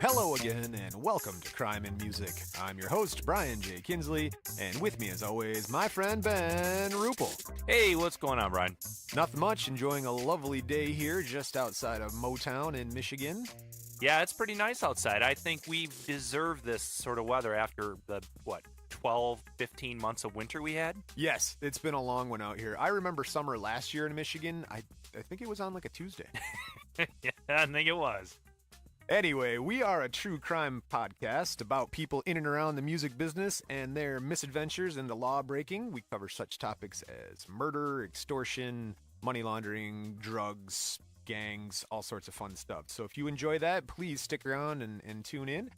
Hello again, and welcome to Crime in Music. I'm your host, Brian J. Kinsley, and with me, as always, my friend Ben Rupel. Hey, what's going on, Brian? Nothing much, enjoying a lovely day here just outside of Motown in Michigan. Yeah, it's pretty nice outside. I think we've deserved this sort of weather after the, 12, 15 months of winter we had? Yes, it's been a long one out here. I remember summer last year in Michigan. I think it was on like a Tuesday. Yeah, I think it was. Anyway, we are a true crime podcast about people in and around the music business and their misadventures into law breaking. We cover such topics as murder, extortion, money laundering, drugs, gangs, all sorts of fun stuff. So if you enjoy that, please stick around and tune in.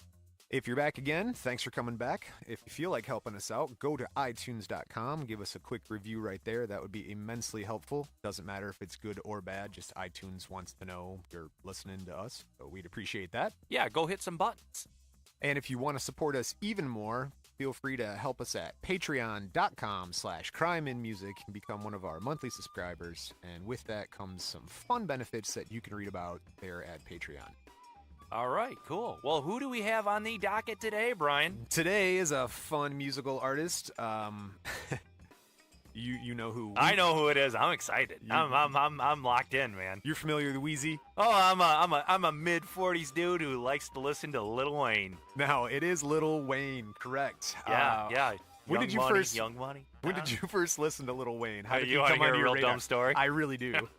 If you're back again, thanks for coming back. If you feel like helping us out, go to iTunes.com. Give us a quick review right there. That would be immensely helpful. Doesn't matter if it's good or bad. Just iTunes wants to know you're listening to us. So we'd appreciate that. Yeah, go hit some buttons. And if you want to support us even more, feel free to help us at patreon.com/crimeinmusic and become one of our monthly subscribers. And with that comes some fun benefits that you can read about there at Patreon. All right, cool. Well, who do we have on the docket today, Brian? Today is a fun musical artist. You know who? I know who it is. I'm excited. I'm locked in, man. You're familiar with Wheezy? Oh, I'm a mid-40s dude who likes to listen to Lil Wayne. No, it is Lil Wayne, correct? Yeah. When did you first? Young Money. When did you first listen to Lil Wayne? How did you he want come to hear on a your real radar? dumb story? I really do.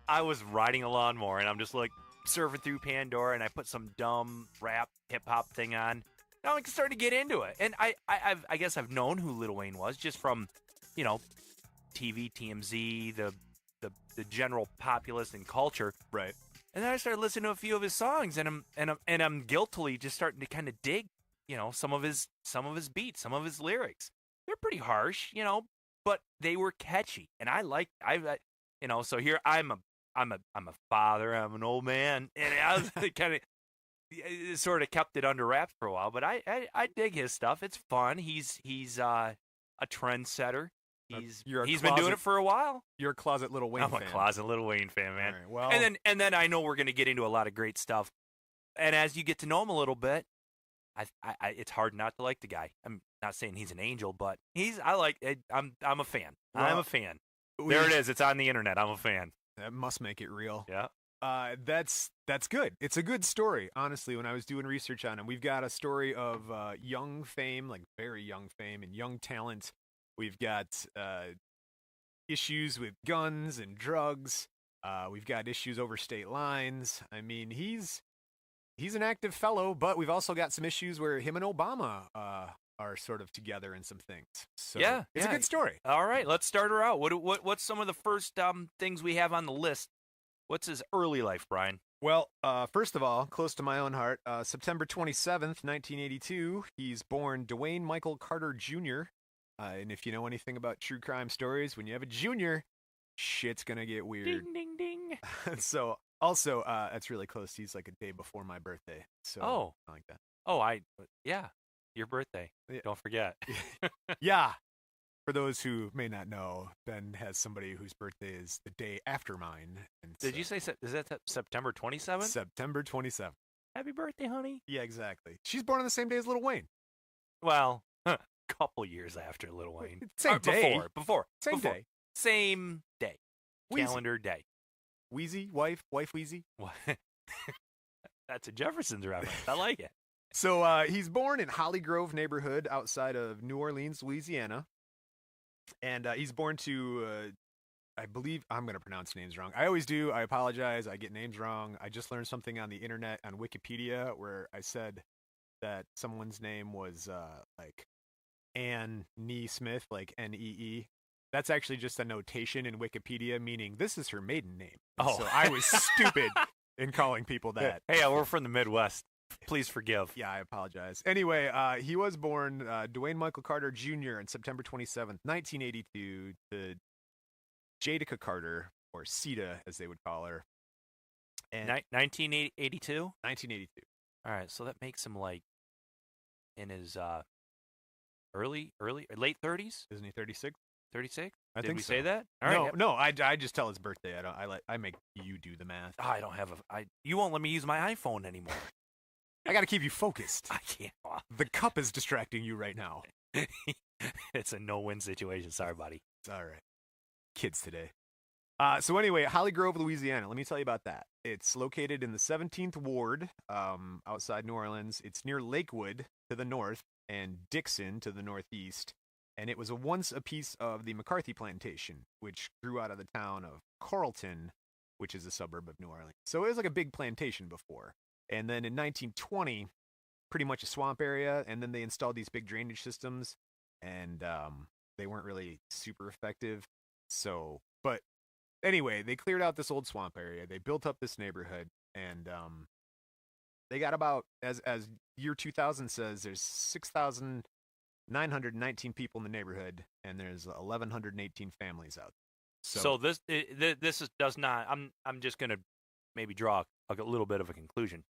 I was riding a lawnmower and I'm just like surfing through Pandora and I put some dumb rap hip hop thing on. Now I'm starting to get into it, and I guess I've known who Lil Wayne was just from, TV, TMZ, the general populace and culture. Right. And then I started listening to a few of his songs, and I'm guiltily just starting to kind of dig, some of his beats, some of his lyrics. They're pretty harsh, but they were catchy, and so here I'm a father, I'm an old man, and I was kind of sort of kept it under wraps for a while. But I dig his stuff. It's fun. He's a trendsetter. He's been doing it for a while. You're a closet Lil Wayne fan. I'm a closet Lil Wayne fan, man. All right, well, and then I know we're going to get into a lot of great stuff. And as you get to know him a little bit, it's hard not to like the guy. I'm not saying he's an angel, but I'm a fan. Well, I'm a fan. There it is. It's on the internet. I'm a fan. That must make it real. Yeah. That's good. It's a good story, honestly. When I was doing research on him, we've got a story of young fame, like very young fame and young talent. We've got issues with guns and drugs. We've got issues over state lines. I mean, he's an active fellow, but we've also got some issues where him and Obama are sort of together in some things. So it's a good story. All right, let's start her out. What's some of the first things we have on the list? What's his early life, Brian? Well, first of all, close to my own heart, September 27th, 1982, he's born Dwayne Michael Carter Jr., and if you know anything about true crime stories, when you have a junior, shit's gonna get weird. Ding, ding, ding. So, also, that's really close. He's like a day before my birthday. So, I like that. Oh, yeah, your birthday. Yeah. Don't forget. Yeah. For those who may not know, Ben has somebody whose birthday is the day after mine. And Did you say, is that September 27th? September 27th. Happy birthday, honey. Yeah, exactly. She's born on the same day as Lil Wayne. Well, couple years after Lil Wayne. Same day. Before. Same day. Same day. Wheezy. Calendar day. Wheezy, wife Wheezy. That's a Jefferson's reference. I like it. So he's born in Holly Grove neighborhood outside of New Orleans, Louisiana. And he's born to, I believe, I'm going to pronounce names wrong. I always do. I apologize. I get names wrong. I just learned something on the internet, on Wikipedia, where I said that someone's name was like Ann Nee Smith, like N-E-E. That's actually just a notation in Wikipedia, meaning this is her maiden name. Oh. So I was stupid in calling people that. Hey, we're from the Midwest. Please forgive. Yeah, I apologize. Anyway, he was born Dwayne Michael Carter Jr. on September 27th, 1982, to Jadica Carter, or Sita, as they would call her. And 1982? 1982. All right, so that makes him like in his late 30s? Isn't he 36? 36? I Did think we so. say that? All no, right. Yep. no, I just tell his birthday. I make you do the math. I don't have you won't let me use my iPhone anymore. I got to keep you focused. I can't. The cup is distracting you right now. It's a no-win situation. Sorry, buddy. It's all right. Kids today. So anyway, Holly Grove, Louisiana. Let me tell you about that. It's located in the 17th Ward, outside New Orleans. It's near Lakewood to the north and Dixon to the northeast. And it was once a piece of the McCarthy Plantation, which grew out of the town of Carlton, which is a suburb of New Orleans. So it was like a big plantation before. And then in 1920, pretty much a swamp area. And then they installed these big drainage systems, and they weren't really super effective. So, but anyway, they cleared out this old swamp area. They built up this neighborhood, and they got about, as year 2000 says, there's 6,919 people in the neighborhood, and there's 1,118 families out there. So this does not. I'm just gonna maybe draw a little bit of a conclusion.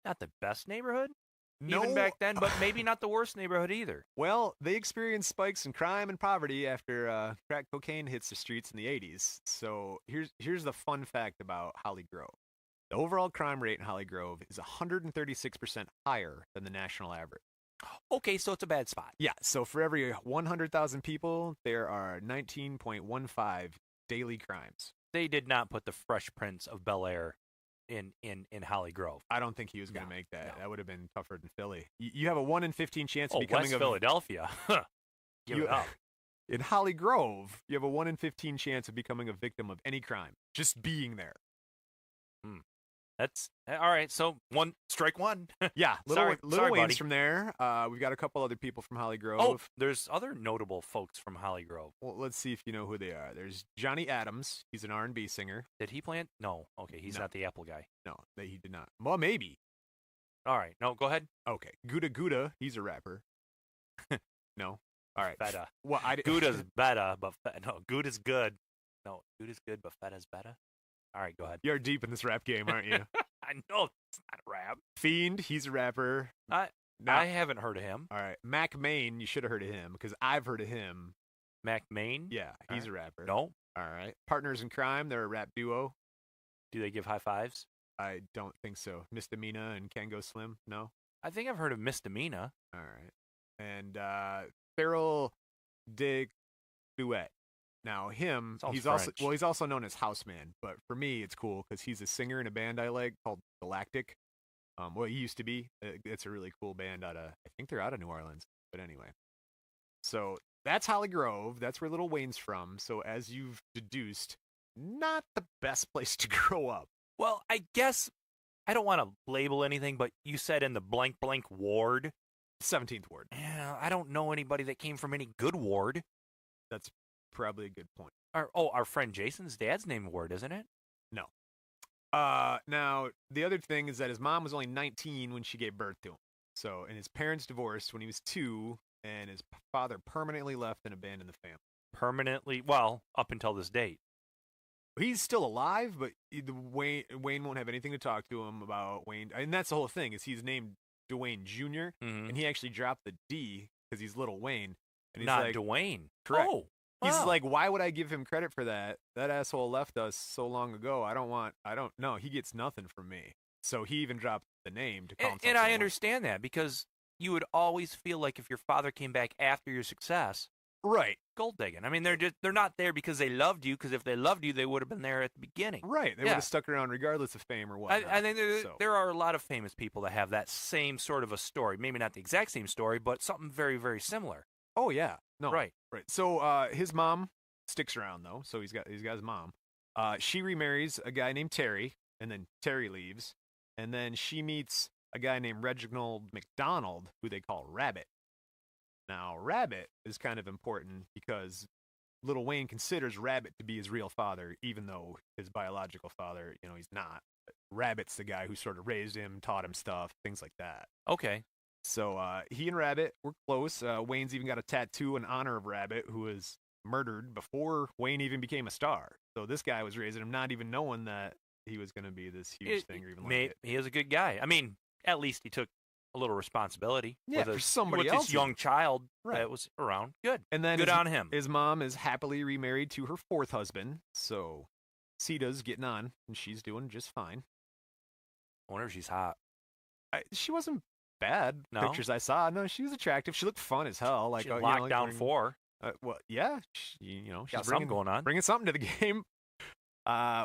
Not the best neighborhood, even back then, but maybe not the worst neighborhood either. Well, they experienced spikes in crime and poverty after crack cocaine hits the streets in the 80s. So here's the fun fact about Holly Grove. The overall crime rate in Holly Grove is 136% higher than the national average. Okay, so it's a bad spot. Yeah, so for every 100,000 people, there are 19.15 daily crimes. They did not put the Fresh Prince of Bel-Air in Holly Grove. I don't think he was going to make that. No. That would have been tougher than Philly. You have a 1 in 15 chance of becoming becoming West Philadelphia. Give it up. In Holly Grove, you have a 1 in 15 chance of becoming a victim of any crime. Just being there. That's all right. So strike one. Yeah, Little sorry, Wayne's buddy. from there. We've got a couple other people from Holly Grove. Oh, there's other notable folks from Holly Grove. Well, let's see if you know who they are. There's Johnny Adams. He's an R&B singer. Did he plant? No. Okay, he's not the Apple guy. No, he did not. Well, maybe. All right. No, go ahead. Okay. Gouda, he's a rapper. No. All right. Feta. Well, Gouda's better, but Gouda's good. No, Gouda's good, but Feta's better. All right, go ahead. You're deep in this rap game, aren't you? I know it's not rap. Fiend, he's a rapper. I haven't heard of him. All right. Mac Main, you should have heard of him because I've heard of him. Mac Main? Yeah, he's a rapper. No. All right. Partners in Crime, they're a rap duo. Do they give high fives? I don't think so. Misdemeanor and Kango Slim, no? I think I've heard of Misdemeanor. All right. And Farrell de Duet. Now him, Sounds he's French. also known as Houseman, but for me it's cool because he's a singer in a band I like called Galactic. Well, he used to be. It's a really cool band I think they're out of New Orleans, but anyway. So that's Holly Grove. That's where Lil Wayne's from. So as you've deduced, not the best place to grow up. Well, I guess I don't want to label anything, but you said in the blank ward. 17th Ward. Yeah, I don't know anybody that came from any good ward. That's probably a good point. Our friend Jason's dad's name Ward, isn't it? No. Now, the other thing is that his mom was only 19 when she gave birth to him. So, and his parents divorced when he was 2, and his father permanently left and abandoned the family. Permanently? Well, up until this date. He's still alive, but Wayne won't have anything to talk to him about Wayne. And that's the whole thing, is he's named Dwayne Jr., and he actually dropped the D because he's Lil Wayne. And he's Not like, Dwayne. Correct. Oh, He's wow. like, why would I give him credit for that? That asshole left us so long ago. I don't know. He gets nothing from me. So he even dropped the name to call himself And Lil I Wayne. understand that because you would always feel like if your father came back after your success, Right. gold digging. I mean, they're not there because they loved you. Because if they loved you, they would have been there at the beginning. Right. They would have stuck around regardless of fame or whatnot. I think there are a lot of famous people that have that same sort of a story. Maybe not the exact same story, but something very, very similar. Oh yeah. No. Right. So his mom sticks around though. So he's got his mom. She remarries a guy named Terry, and then Terry leaves, and then she meets a guy named Reginald McDonald, who they call Rabbit. Now, Rabbit is kind of important because Lil Wayne considers Rabbit to be his real father, even though his biological father, he's not. Rabbit's the guy who sort of raised him, taught him stuff, things like that. Okay. So he and Rabbit were close. Wayne's even got a tattoo in honor of Rabbit, who was murdered before Wayne even became a star. So this guy was raising him not even knowing that he was going to be this huge thing or even like it. He is a good guy. I mean, at least he took a little responsibility. Yeah, with for somebody with else. this young child Right. that was around. Good. And then Good on him. His mom is happily remarried to her fourth husband, so Sita's getting on, and she's doing just fine. I wonder if she's hot. She wasn't bad. No? Pictures I saw, no, she was attractive. She looked fun as hell. Like She you know, locked like down bringing- 4. Well, yeah, she's Got something going on. bringing something to the game.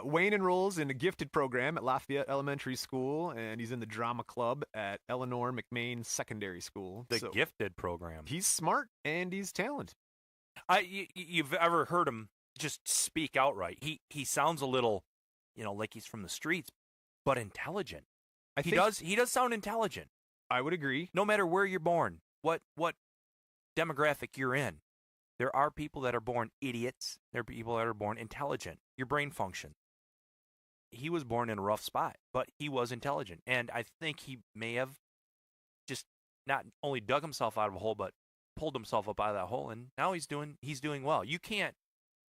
Wayne enrolls in a gifted program at Lafayette Elementary School, and he's in the drama club at Eleanor McMain Secondary School. The So gifted program. he's smart and he's talented. You've ever heard him just speak outright? He sounds a little, like he's from the streets, but intelligent. He does sound intelligent. I would agree. No matter where you're born, what demographic you're in, there are people that are born idiots. There are people that are born intelligent. Your brain function. He was born in a rough spot, but he was intelligent, and I think he may have just not only dug himself out of a hole, but pulled himself up out of that hole, and now he's doing well. You can't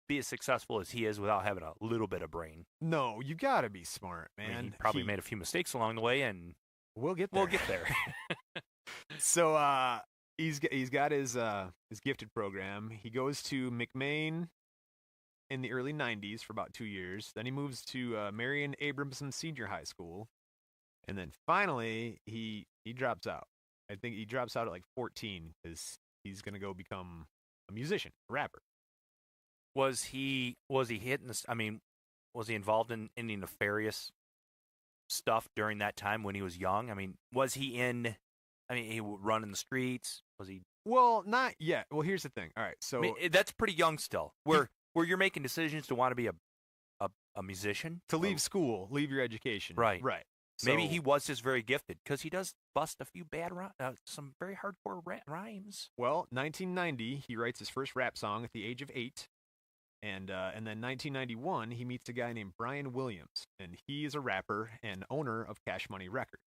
be as successful as he is without having a little bit of brain. No, you gotta be smart, man. I mean, he probably made a few mistakes along the way, and We'll get there. we'll get there. So he's got his gifted program. He goes to McMain in the early 90s for about 2 years. Then he moves to Marion Abramson Senior High School. And then finally he drops out. I think he drops out at like 14 because he's going to go become a musician, a rapper. Was he hitting this? I mean, was he involved in any nefarious stuff during that time when he was young? I mean, was he in? I mean, he would run in the streets. Was he? Well, not yet. Well, here's the thing. All right, so I mean, that's pretty young still. Where you're making decisions to want to be a musician, to leave school, leave your education. Right. Right. Maybe So- he was just very gifted because he does bust a few bad some very hardcore rhymes. Well, 1990, he writes his first rap song at the age of 8. And then 1991, he meets a guy named Brian Williams, and he is a rapper and owner of Cash Money Records.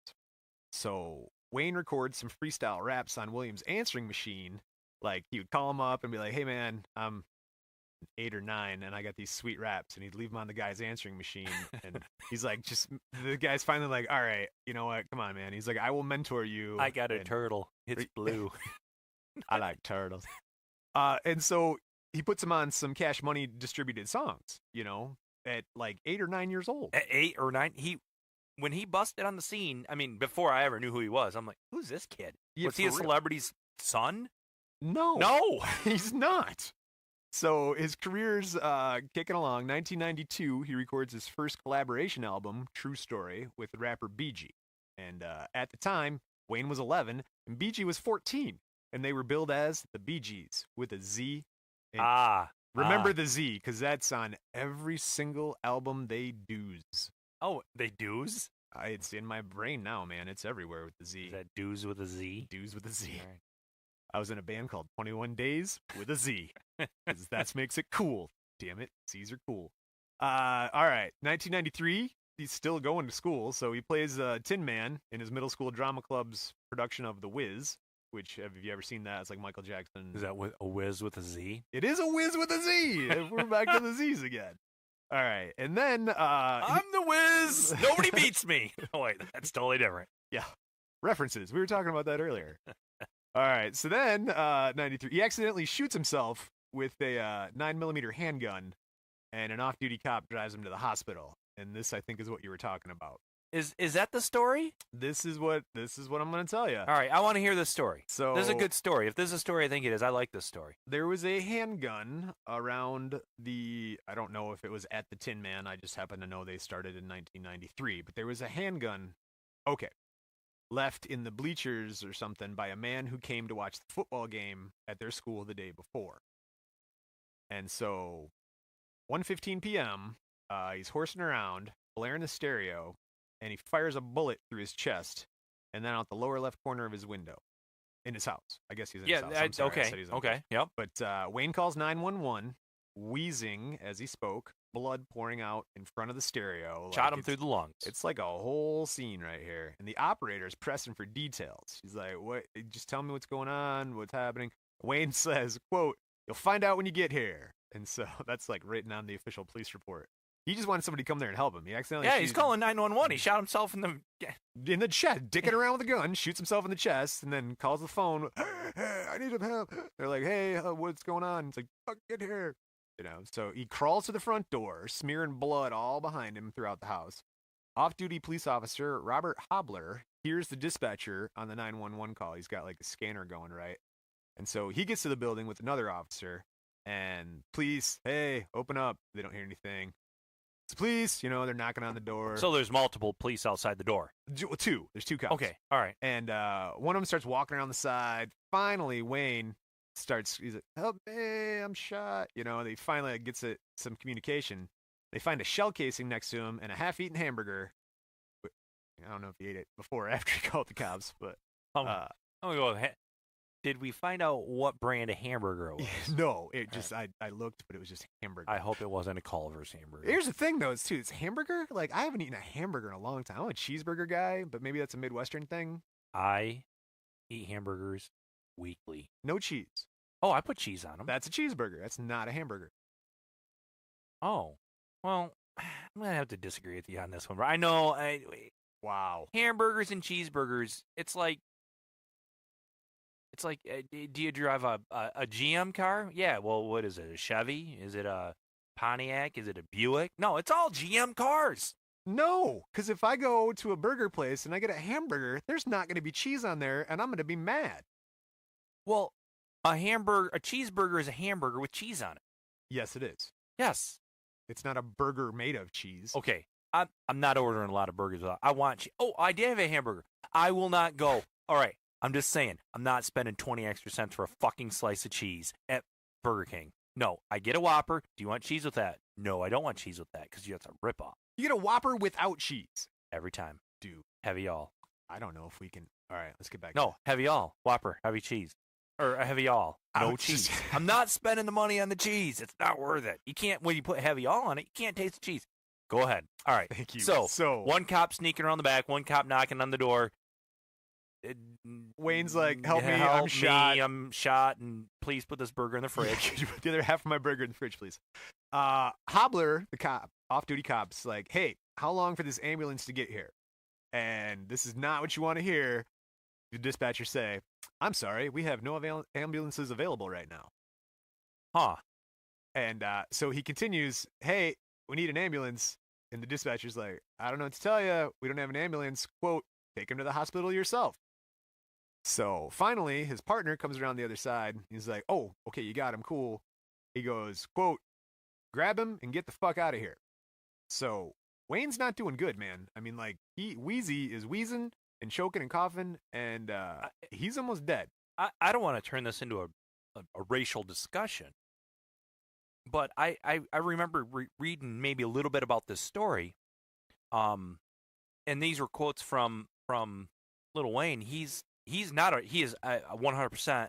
So Wayne records some freestyle raps on Williams' answering machine. Like, he would call him up and be like, "Hey man, I'm 8 or 9, and I got these sweet raps," and he'd leave them on the guy's answering machine. And he's like, the guy's finally like, "All right, you know what? Come on, man." He's like, "I will mentor you." I got a and- turtle. It's blue. I like turtles. And so he puts him on some Cash Money distributed songs, at like 8 or 9 years old. At 8 or 9, when he busted on the scene, I mean, before I ever knew who he was, I'm like, who's this kid? Yeah, Was he a for real. celebrity's son? No. No. He's not. So his career's kicking along. 1992, he records his first collaboration album, True Story, with the rapper BG. And at the time, Wayne was 11 and BG was 14. And they were billed as the Bee Gees with a Z. And remember the Z, because that's on every single album they do's. Oh, they do's? It's in my brain now, man. It's everywhere with the Z. Is that do's with a Z? Do's with a Z. All right. I was in a band called 21 Days with a Z. 'Cause that makes it cool. Damn it. Z's are cool. All right. 1993, he's still going to school, so he plays Tin Man in his middle school drama club's production of The Wiz, which, have you ever seen that? It's like Michael Jackson. Is that a whiz with a Z? It is a whiz with a Z. We're back to the Z's again. All right. And then... I'm the whiz. Nobody beats me. Oh, wait. That's totally different. Yeah. References. We were talking about that earlier. All right. So then, 93, he accidentally shoots himself with a 9mm handgun, and an off-duty cop drives him to the hospital. And this, I think, is what you were talking about. Is that the story? This is what I'm going to tell you. All right. I want to hear this story. So This is a good story. If this is a story I think it is, I like this story. there was a handgun around I don't know if it was at the Tin Man. I just happen to know they started in 1993. But there was a handgun, left in the bleachers or something by a man who came to watch the football game at their school the day before. And so 1:15 p.m., he's horsing around, blaring the stereo, and he fires a bullet through his chest and then out the lower left corner of his window in his house. I guess he's in his house. I'm sorry, I said he's in his house. Yep. But Wayne calls 911, wheezing as he spoke, blood pouring out in front of the stereo. Shot him through the lungs. It's like a whole scene right here. And the operator's pressing for details. She's like, "What? Just tell me what's going on, what's happening." Wayne says, quote, "You'll find out when you get here." And so that's like written on the official police report. He just wanted somebody to come there and help him. He accidentally he's calling 911. He shot himself in the chest, dicking around with a gun, shoots himself in the chest, and then calls the phone. Hey, I need some help. They're like, hey, what's going on? It's like, fuck, get here. So he crawls to the front door, smearing blood all behind him throughout the house. Off-duty police officer Robert Hobler hears the dispatcher on the 911 call. He's got like a scanner going, right? And so he gets to the building with another officer, and police, hey, open up. They don't hear anything. It's police, they're knocking on the door. So there's multiple police outside the door. Two. There's two cops. Okay, all right. And one of them starts walking around the side. Finally, Wayne he's like, help me, I'm shot. They finally gets some communication. They find a shell casing next to him and a half-eaten hamburger. I don't know if he ate it before or after he called the cops, but... I'm going to go... Did we find out what brand of hamburger it was? No, it just I looked, but it was just hamburger. I hope it wasn't a Culver's hamburger. Here's the thing, though, it's hamburger. Like, I haven't eaten a hamburger in a long time. I'm a cheeseburger guy, but maybe that's a Midwestern thing. I eat hamburgers weekly. No cheese. Oh, I put cheese on them. That's a cheeseburger. That's not a hamburger. Oh, well, I'm gonna have to disagree with you on this one. I know. Wow. Hamburgers and cheeseburgers. It's like, do you drive a GM car? Yeah, well, what is it, a Chevy? Is it a Pontiac? Is it a Buick? No, it's all GM cars. No, because if I go to a burger place and I get a hamburger, there's not going to be cheese on there, and I'm going to be mad. Well, a cheeseburger is a hamburger with cheese on it. Yes, it is. Yes. It's not a burger made of cheese. Okay, I'm not ordering a lot of burgers. I want cheese. Oh, I did have a hamburger. I will not go. All right. I'm just saying, I'm not spending 20 extra cents for a fucking slice of cheese at Burger King. No, I get a Whopper. Do you want cheese with that? No, I don't want cheese with that because that's a ripoff. You get a Whopper without cheese. Every time. Dude. Heavy all. I don't know if we can. All right, let's get back. No, heavy all. Whopper, heavy cheese. Or a heavy all. No cheese. I'm not spending the money on the cheese. It's not worth it. You can't, when you put heavy all on it, you can't taste the cheese. Go ahead. All right. Thank you. So one cop sneaking around the back, one cop knocking on the door. Wayne's like, help me, I'm shot. I'm shot, and please put this burger in the fridge. The other half of my burger in the fridge, please. Hobler, the cop, off-duty cop's like, hey, how long for this ambulance to get here? And this is not what you want to hear. The dispatcher say, I'm sorry, we have no ambulances available right now. Huh. And so he continues, hey, we need an ambulance. And the dispatcher's like, I don't know what to tell you. We don't have an ambulance. Quote, take him to the hospital yourself. So finally, his partner comes around the other side. He's like, oh, okay, you got him. Cool. He goes, quote, grab him and get the fuck out of here. So Wayne's not doing good, man. I mean, like, Wheezy is wheezing and choking and coughing, and he's almost dead. I don't want to turn this into a racial discussion, but I remember reading maybe a little bit about this story. And these were quotes from Lil Wayne. He is 100%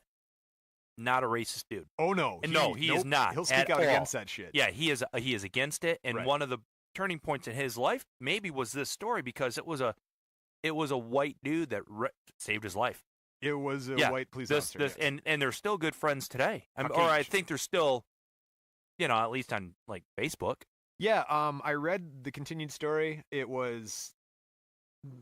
not a racist dude. Oh no, he is not. He'll speak out against that shit. Yeah, he is against it. And one of the turning points in his life maybe was this story, because it was a white dude that saved his life. It was a white police officer. Yes. And they're still good friends today. I think they're still, at least on like Facebook. Yeah, I read the continued story. It was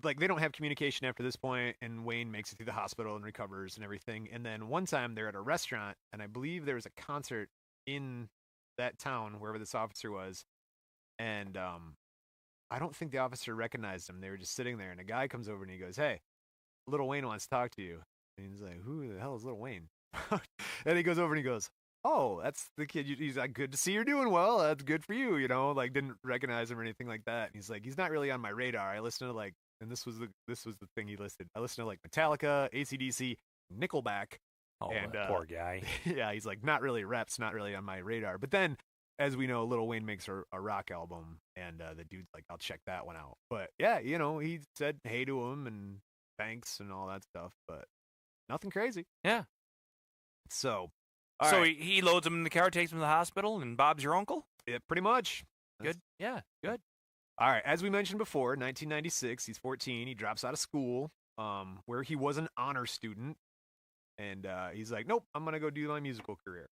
like they don't have communication after this point, and Wayne makes it through the hospital and recovers and everything. And then one time they're at a restaurant, and I believe there was a concert in that town, wherever this officer was. And I don't think the officer recognized him. They were just sitting there, and a guy comes over and he goes, hey, Lil Wayne wants to talk to you. And he's like, who the hell is Lil Wayne? And he goes over and he goes, oh, that's the kid. He's like, good to see you're doing well. That's good for you. Like didn't recognize him or anything like that. And he's like, he's not really on my radar. I listen to like, and this was the thing he listed. I listen to like Metallica, AC/DC, Nickelback. Oh, and poor guy. Yeah, he's like, not really reps, not really on my radar. But then, as we know, Lil Wayne makes a rock album, and the dude's like, I'll check that one out. But yeah, he said hey to him and thanks and all that stuff, but nothing crazy. Yeah. So, he loads him in the car, takes him to the hospital, and Bob's your uncle? Yeah, pretty much. Good. Yeah, good. All right, as we mentioned before, 1996, he's 14. He drops out of school, where he was an honor student, and he's like, nope, I'm going to go do my musical career.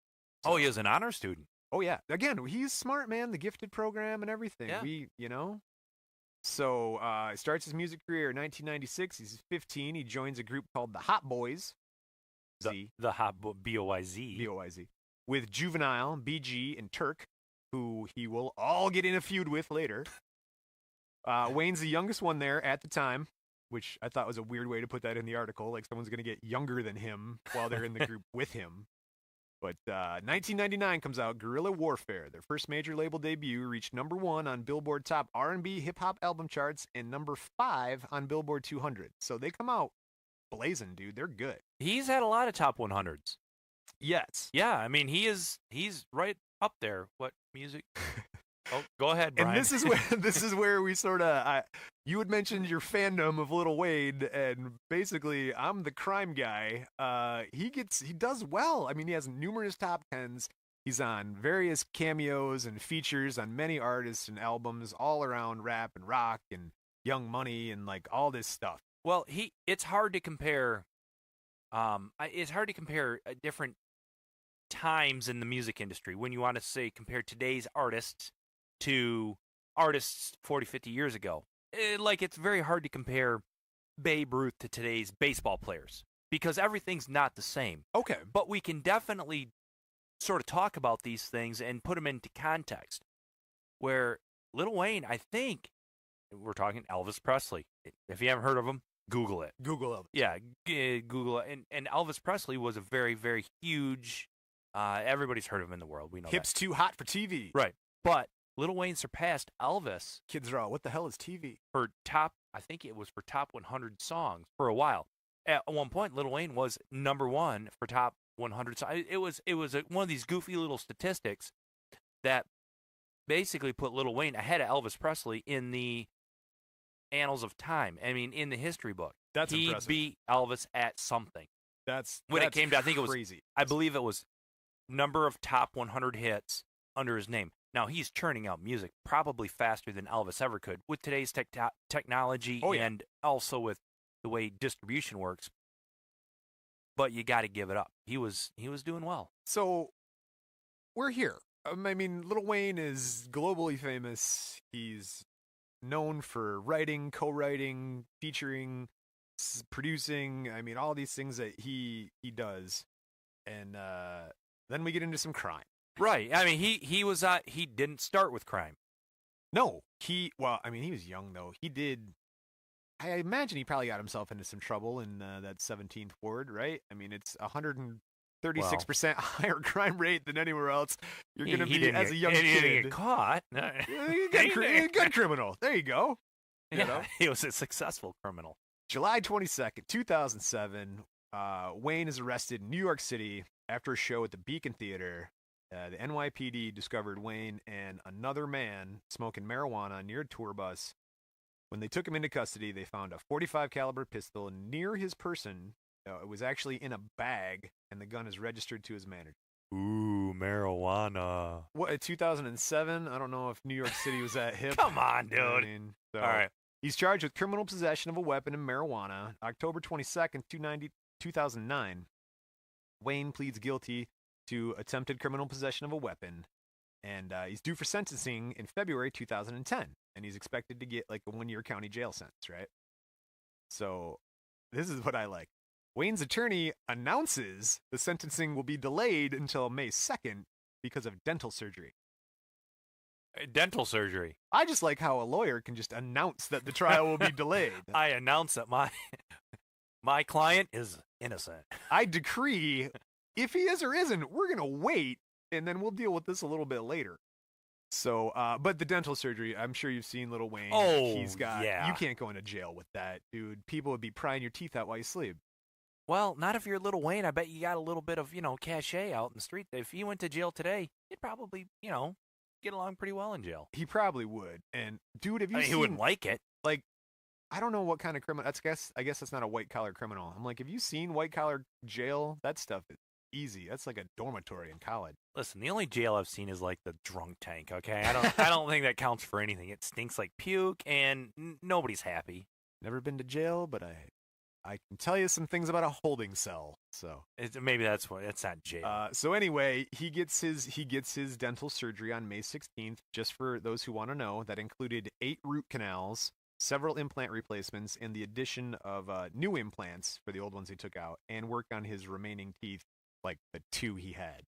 So, he is an honor student? Oh yeah. Again, he's smart, man. The gifted program and everything. Yeah. So he starts his music career in 1996. He's 15. He joins a group called the Hot Boys. The Hot B-O-Y-Z. B-O-Y-Z. With Juvenile, BG, and Turk, who he will all get in a feud with later. Wayne's the youngest one there at the time, which I thought was a weird way to put that in the article. Like someone's going to get younger than him while they're in the group with him. But 1999 comes out, Guerrilla Warfare. Their first major label debut reached number 1 on Billboard Top R&B Hip Hop Album Charts and number 5 on Billboard 200. So they come out blazing, dude. They're good. He's had a lot of top 100s. Yes. Yeah, I mean he's right up there. What music? Oh, go ahead, Brian. And this is where we sort of you had mentioned your fandom of Lil Wayne, and basically I'm the crime guy. He does well. I mean, he has numerous top 10s. He's on various cameos and features on many artists and albums all around rap and rock and Young Money and like all this stuff. Well, it's hard to compare. It's hard to compare different times in the music industry when you want to say compare today's artists to artists 40, 50 years ago. It's very hard to compare Babe Ruth to today's baseball players because everything's not the same. Okay. But we can definitely sort of talk about these things and put them into context. Where Lil Wayne, I think, we're talking Elvis Presley. If you haven't heard of him, Google it. Google Elvis. Yeah, Google it. And Elvis Presley was a very, very huge, everybody's heard of him in the world. We know Hips that. too hot for TV. Right. But Lil Wayne surpassed Elvis. Kids are all, what the hell is TV? I think it was for top 100 songs for a while. At one point, Lil Wayne was number 1 for top 100 songs. It was one of these goofy little statistics that basically put Lil Wayne ahead of Elvis Presley in the annals of time. I mean, in the history book. That's he impressive. beat Elvis at something. That's it came to, I think it was crazy. I believe it was number of top 100 hits under his name. Now, he's churning out music probably faster than Elvis ever could with today's technology and also with the way distribution works. But you got to give it up. He was doing well. So we're here. I mean, Lil Wayne is globally famous. He's known for writing, co-writing, featuring, producing. I mean, all these things that he does. And then we get into some crime. Right. I mean, he didn't start with crime. No. He was young, though. I imagine he probably got himself into some trouble in that 17th ward, right? I mean, it's 136% higher crime rate than anywhere else. You're going to be as a young kid. He didn't get caught. Good criminal. There you go. He was a successful criminal. July 22nd, 2007, Wayne is arrested in New York City after a show at the Beacon Theater. The NYPD discovered Wayne and another man smoking marijuana near a tour bus. When they took him into custody, they found a .45 caliber pistol near his person. It was actually in a bag, and the gun is registered to his manager. Ooh, marijuana. What, 2007? I don't know if New York City was that hip. Come on, dude. I mean, all right. He's charged with criminal possession of a weapon and marijuana. October 22nd, 2009, Wayne pleads guilty to attempted criminal possession of a weapon, and he's due for sentencing in February 2010, and he's expected to get like a 1-year county jail sentence, right? So this is what I like. Wayne's attorney announces the sentencing will be delayed until May 2nd because of dental surgery. Dental surgery. I just like how a lawyer can just announce that the trial will be delayed. I announce that my client is innocent. I decree if he is or isn't, we're going to wait, and then we'll deal with this a little bit later. So, but the dental surgery, I'm sure you've seen Lil Wayne. Oh, he's got, yeah. You can't go into jail with that, dude. People would be prying your teeth out while you sleep. Well, not if you're Lil Wayne. I bet you got a little bit of, cachet out in the street. If he went to jail today, he'd probably, get along pretty well in jail. He probably would. And, dude, have you seen... He wouldn't like it. Like, I don't know what kind of criminal... I guess that's not a white-collar criminal. I'm like, have you seen white-collar jail? That stuff is easy. That's like a dormitory in college. Listen, the only jail I've seen is like the drunk tank, okay? I don't think that counts for anything. It stinks like puke, and nobody's happy. Never been to jail, but I can tell you some things about a holding cell. So Maybe that's why it's not jail. so anyway, he gets his dental surgery on May 16th. Just for those who want to know, that included 8 root canals, several implant replacements, and the addition of new implants for the old ones he took out, and work on his remaining teeth, like the 2 he had.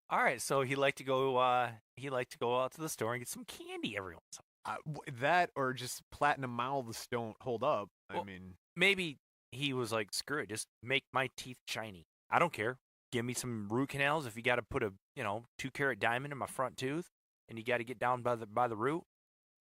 All right, so he liked to go out to the store and get some candy every once in a while. That or just platinum mouths don't hold up. Well, I mean, maybe he was like, screw it, just make my teeth shiny. I don't care. Give me some root canals. If you got to put a 2-carat diamond in my front tooth, and you got to get down by the root,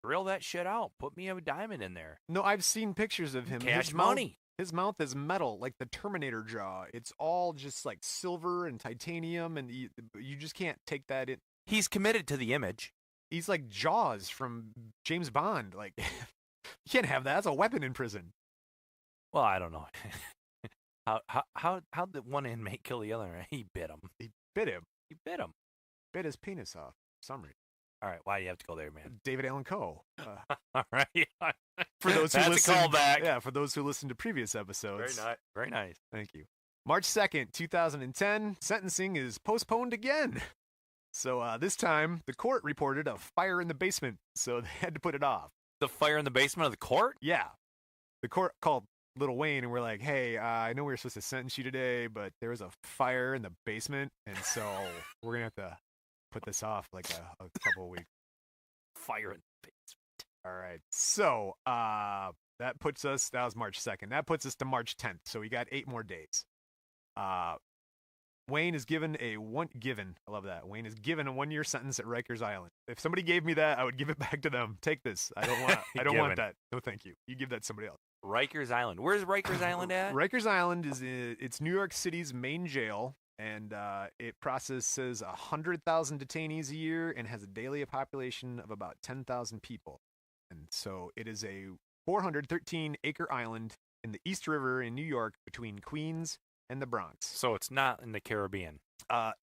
drill that shit out. Put me a diamond in there. no, I've seen pictures of him. Cash money. His mouth is metal, like the Terminator jaw. It's all just like silver and titanium, and you just can't take that in. He's committed to the image. He's like Jaws from James Bond. Like, you can't have that. That's a weapon in prison. Well, I don't know. How did one inmate kill the other? He bit him. He bit him. He bit him. Bit his penis off for some reason. All right, why do you have to go there, man? David Allen Coe. All right. For those who That's listen, a callback. Yeah, for those who listened to previous episodes. Very nice. Very nice. Thank you. March 2nd, 2010, sentencing is postponed again. So this time, the court reported a fire in the basement, so they had to put it off. The fire in the basement of the court? Yeah. The court called Lil Wayne and we're like, hey, I know we were supposed to sentence you today, but there was a fire in the basement, and so we're going to have to put this off like a couple of weeks. Fire in the basement. All right. So that was March 2nd. That puts us to March 10th. So we got 8 more days. Wayne is given I love that. Wayne is given a 1-year sentence at Rikers Island. If somebody gave me that, I would give it back to them. Take this. I don't want that. No, thank you. You give that to somebody else. Rikers Island. Where's Rikers Island at? Rikers Island it's New York City's main jail, and it processes 100,000 detainees a year and has a daily population of about 10,000 people. And so it is a 413-acre island in the East River in New York between Queens and the Bronx. So it's not in the Caribbean.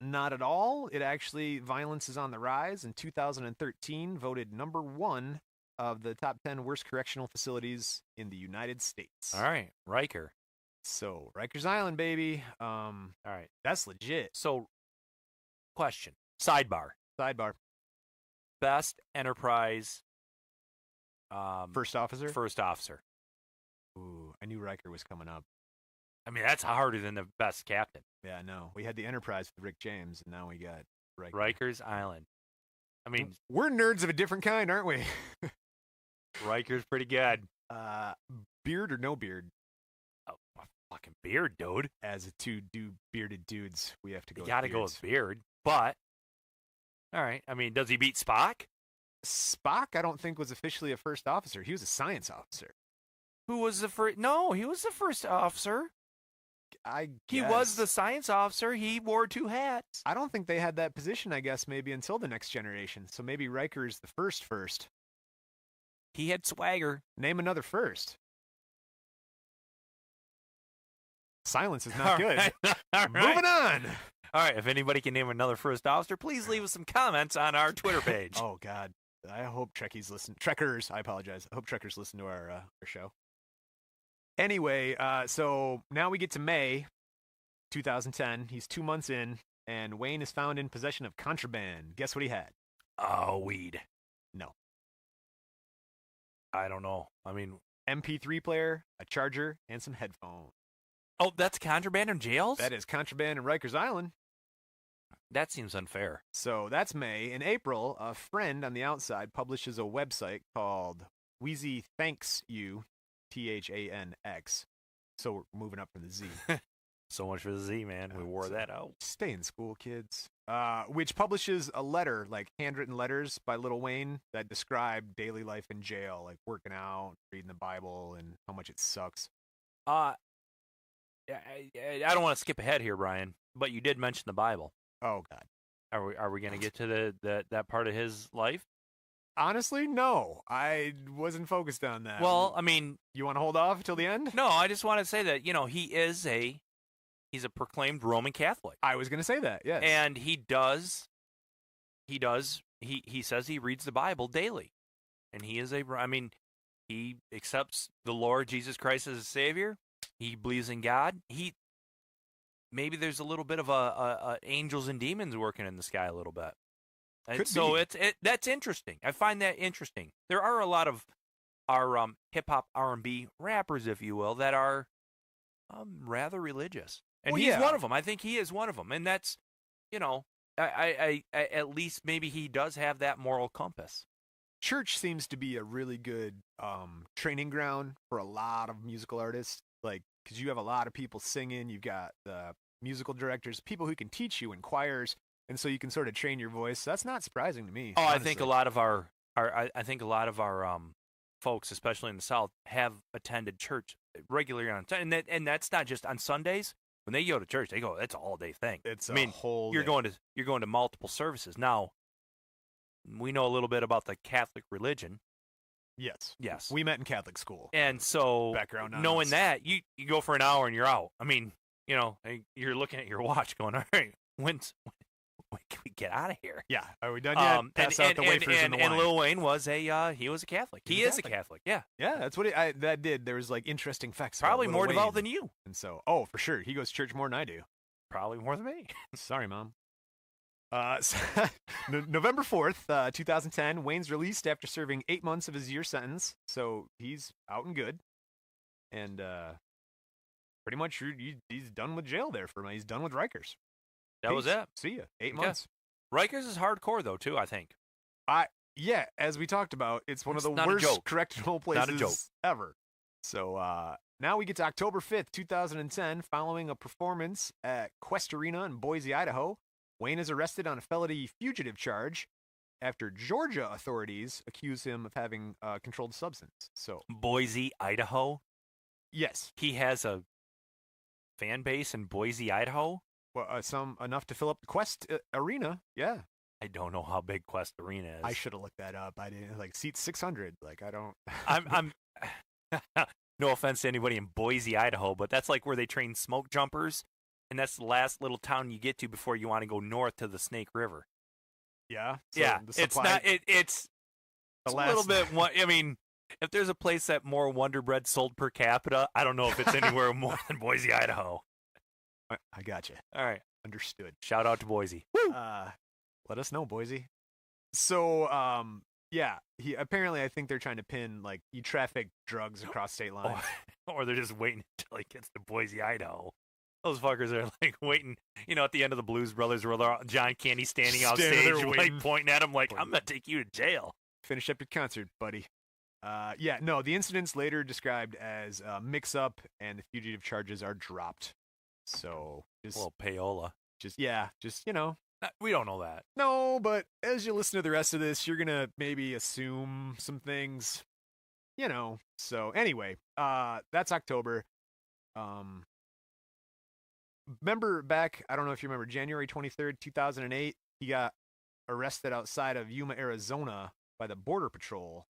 Not at all. Violence is on the rise. In 2013, voted number 1 of the top 10 worst correctional facilities in the United States. All right, Riker. So Rikers Island, baby. All right, that's legit. So, question. Sidebar. Best Enterprise. First officer. Ooh, I knew Riker was coming up. I mean, that's harder than the best captain. Yeah, no. We had the Enterprise with Rick James, and now we got Riker. Rikers Island. I mean, we're nerds of a different kind, aren't we? Riker's pretty good. Beard or no beard? Oh, my fucking beard, dude. As 2 bearded dudes, we have to go. You gotta go with beard, but all right. I mean, does he beat Spock? Spock, I don't think was officially a first officer. He was a science officer. Who was the first? No, he was the first officer. He was the science officer. He wore 2 hats. I don't think they had that position, I guess, maybe until the next generation. So maybe Riker is the first. He had swagger. Name another first. Silence is not good. Right. Moving on. All right. If anybody can name another first officer, please leave us some comments on our Twitter page. Oh, God. I hope Trekkies listen. Trekkers, I apologize. I hope Trekkers listen to our show. Anyway, so now we get to May 2010. He's 2 months in, and Wayne is found in possession of contraband. Guess what he had? Oh, weed. No. I don't know. I mean, MP3 player, a charger, and some headphones. Oh, that's contraband in jails? That is contraband in Rikers Island. That seems unfair. So that's May. In April, a friend on the outside publishes a website called Wheezy Thanks You, THANX. So we're moving up from the Z. So much for the Z, man. We wore that out. Stay in school, kids. Which publishes a letter, like handwritten letters by Lil Wayne that describe daily life in jail, like working out, reading the Bible, and how much it sucks. I don't want to skip ahead here, Brian, but you did mention the Bible. Oh God. Are we going to get to that part of his life? Honestly, no. I wasn't focused on that. Well, I mean, you want to hold off till the end? No, I just want to say that, he's a proclaimed Roman Catholic. I was going to say that, yes. And he says he reads the Bible daily. And he is He accepts the Lord Jesus Christ as a Savior. He believes in God. Maybe there's a little bit of a angels and demons working in the sky a little bit. And Could so be. that's interesting. I find that interesting. There are a lot of our hip hop R&B rappers, if you will, that are rather religious, and Well, he's yeah. one of them. I think he is one of them, and that's, I at least maybe he does have that moral compass. Church seems to be a really good training ground for a lot of musical artists. Like, because you have a lot of people singing, you've got the musical directors, people who can teach you in choirs, and so you can sort of train your voice. So that's not surprising to me. Oh, honestly. I think a lot of I think a lot of our folks, especially in the South, have attended church regularly on time, and that's not just on Sundays. When they go to church, they go. It's a all day thing. It's I mean, a whole. you're day. going to multiple services now. We know a little bit about the Catholic religion. Yes. Yes. We met in Catholic school. And so, Background on knowing us. that, you go for an hour and you're out. I mean, you're looking at your watch going, all right, when can we get out of here? Yeah. Are we done yet? Pass out the wafers and the wine. And Lil Wayne was he was a Catholic. He is a Catholic. Yeah. Yeah, that's what that did. There was like interesting facts. Probably about more Lil devout Wayne. than you. And so, oh, for sure, he goes to church more than I do. Probably more than me. Sorry, Mom. So, November 4th, 2010, Wayne's released after serving 8 months of his year sentence. So he's out and good. And pretty much he's done with jail there for a month. He's done with Rikers. That was it. See ya. 8 Okay. months. Rikers is hardcore though too, I think. Yeah, as we talked about, it's one of It's the not a worst joke. correctional Not a joke. places ever. So now we get to October 5th, 2010. Following a performance at Quest Arena in Boise, Idaho, Wayne is arrested on a felony fugitive charge after Georgia authorities accuse him of having a controlled substance. So, Boise, Idaho. yes, He has a fan base in Boise, Idaho. well, some enough to fill up the Quest Arena. Yeah, I don't know how big Quest Arena is. I should have looked that up. I didn't like seats 600. Like I don't. I'm no offense to anybody in Boise, Idaho, but that's like where they train smoke jumpers, and that's the last little town you get to before you want to go north to the Snake River. Yeah, so Yeah, the it's supply- not. It's the a last- little bit. I mean, if there's a place that more Wonder Bread sold per capita, I don't know if it's anywhere more than Boise, Idaho. I got you. All right, Understood. shout out to Boise. Let us know, Boise. So, yeah, I think they're trying to pin like you traffic drugs across state lines. Or they're just waiting until he gets to Boise, Idaho. Those fuckers are like waiting, at the end of the Blues Brothers where they're John Candy standing off Standing there stage, waiting. like pointing at him, like I'm gonna take you to jail. Finish up your concert, buddy. Yeah, no, the incident's later described as a mix-up, and the fugitive charges are dropped. So just, Well, payola. just We don't know that. no. But as you listen to the rest of this, you're gonna maybe assume some things, So anyway, that's October. Remember back? I don't know if you remember January 23rd, 2008. He got arrested outside of Yuma, Arizona, by the Border Patrol.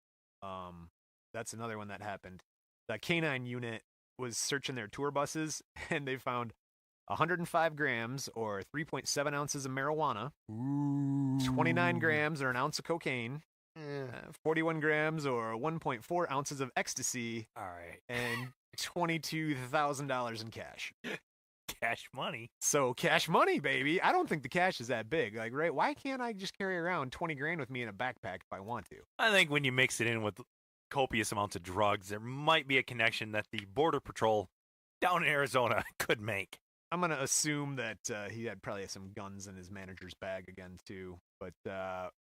That's another one that happened. The K9 unit was searching their tour buses, and they found 105 grams or 3.7 ounces of marijuana, 29 grams or an ounce of cocaine, 41 grams or 1.4 ounces of ecstasy, All right. and $22,000 in cash. Cash money. So cash money, baby. I don't think the cash is that big. Like, right? Why can't I just carry around 20 grand with me in a backpack if I want to? I think when you mix it in with copious amounts of drugs, there might be a connection that the Border Patrol down in Arizona could make. I'm going to assume that he had probably some guns in his manager's bag again, too. But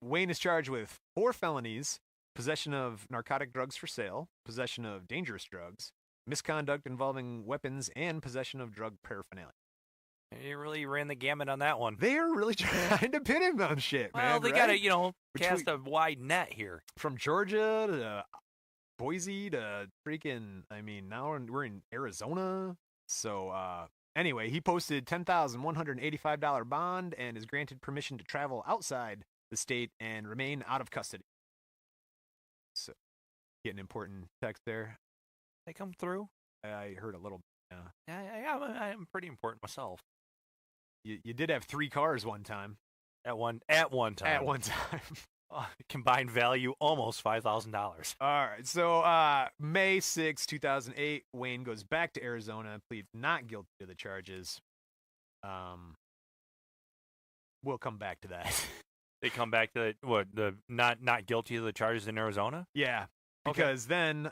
Wayne is charged with 4 felonies: possession of narcotic drugs for sale, possession of dangerous drugs, misconduct involving weapons, and possession of drug paraphernalia. They really ran the gamut on that one. They are really trying to pin him on shit, man. Well, they right? gotta, cast a wide net here. From Georgia to Boise to freaking, now we're in Arizona. So, anyway, he posted $10,185 bond and is granted permission to travel outside the state and remain out of custody. So, get an important text there. They come through. I heard a little. I'm pretty important myself. You did have 3 cars one time. At one time. At one time. Combined value almost $5,000. All right. So May 6, 2008, Wayne goes back to Arizona, pleads not guilty to the charges. We'll come back to that. They come back to the not guilty of the charges in Arizona? Yeah. Because then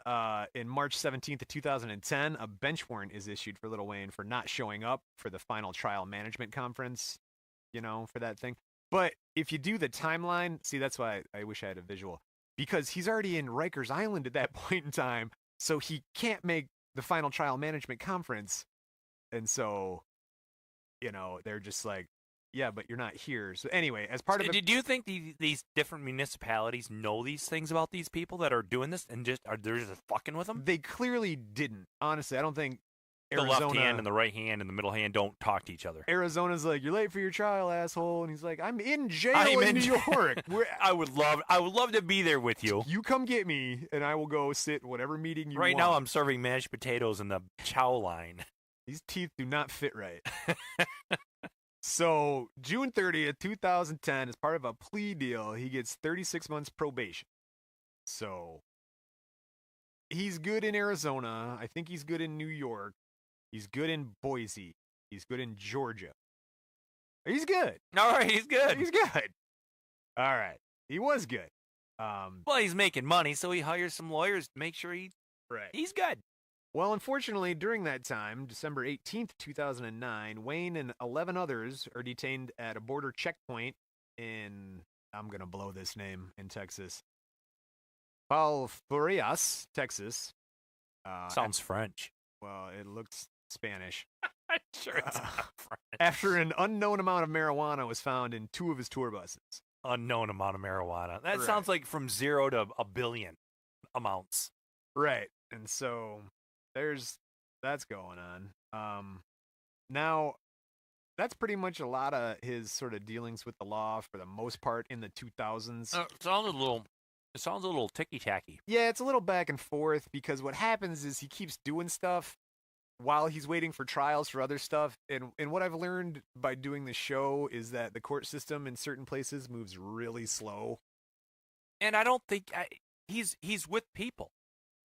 in March 17th of 2010, a bench warrant is issued for Lil Wayne for not showing up for the final trial management conference, for that thing. But if you do the timeline, see, that's why I wish I had a visual. Because he's already in Rikers Island at that point in time, so he can't make the final trial management conference. And so, they're just like, yeah, but you're not here. So anyway, as part of Did you think these different municipalities know these things about these people that are doing this and they're just fucking with them? They clearly didn't. Honestly, I don't think Arizona, the left hand and the right hand and the middle hand don't talk to each other. Arizona's like, you're late for your trial, asshole, and he's like, I'm in jail in New York. I would love to be there with you. You come get me, and I will go sit in whatever meeting you want. Right now, I'm serving mashed potatoes in the chow line. These teeth do not fit right. So, June 30th, 2010, as part of a plea deal, he gets 36 months probation. So, he's good in Arizona. I think he's good in New York. He's good in Boise. He's good in Georgia. He's good. All right, he's good. He's good. All right. He was good. Well, he's making money, so he hires some lawyers to make sure he's good. Well, unfortunately, during that time, December 18th, 2009, Wayne and 11 others are detained at a border checkpoint in, I'm going to blow this name, in Texas. Palforias, Texas. Sounds French. Well, it looks Spanish. I'm sure it's not French. After an unknown amount of marijuana was found in 2 of his tour buses. Unknown amount of marijuana. That sounds like from 0 to a billion amounts. Right. And so that's going on. Now, that's pretty much a lot of his sort of dealings with the law for the most part in the 2000s. It sounds a little ticky-tacky. Yeah, it's a little back and forth because what happens is he keeps doing stuff while he's waiting for trials for other stuff. And what I've learned by doing the show is that the court system in certain places moves really slow. And I don't think he's with people.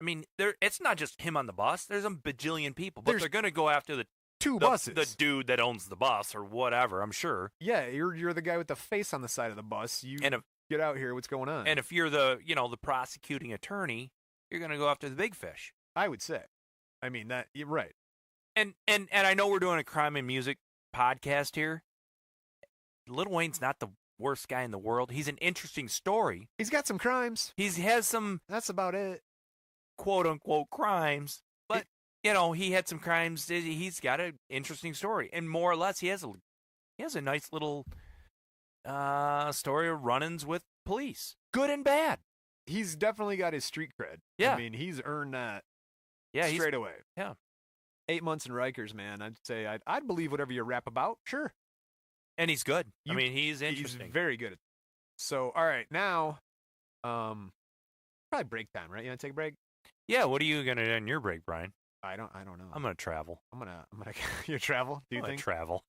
I mean, it's not just him on the bus. There's a bajillion people, but they're going to go after the 2 buses. The dude that owns the bus or whatever, I'm sure. Yeah, you're the guy with the face on the side of the bus. Get out here. What's going on? And if you're the prosecuting attorney, you're going to go after the big fish. I would say. I mean, you're right. And I know we're doing a crime and music podcast here. Lil Wayne's not the worst guy in the world. He's an interesting story. He's got some crimes. He has some. That's about it. Quote unquote crimes, but he had some crimes. He's got an interesting story, and more or less, he has a nice little story of run-ins with police, good and bad. He's definitely got his street cred. Yeah, I mean, he's earned that. Yeah, straight away. Yeah, 8 months in Rikers, man. I'd say I'd believe whatever you rap about. Sure, and he's good. I mean, he's interesting. He's very good at it. So, all right, now, probably break time, right? You want to take a break? Yeah, what are you gonna do in your break, Brian? I don't know. I'm gonna travel. I'm gonna you travel? Do you think? Travel.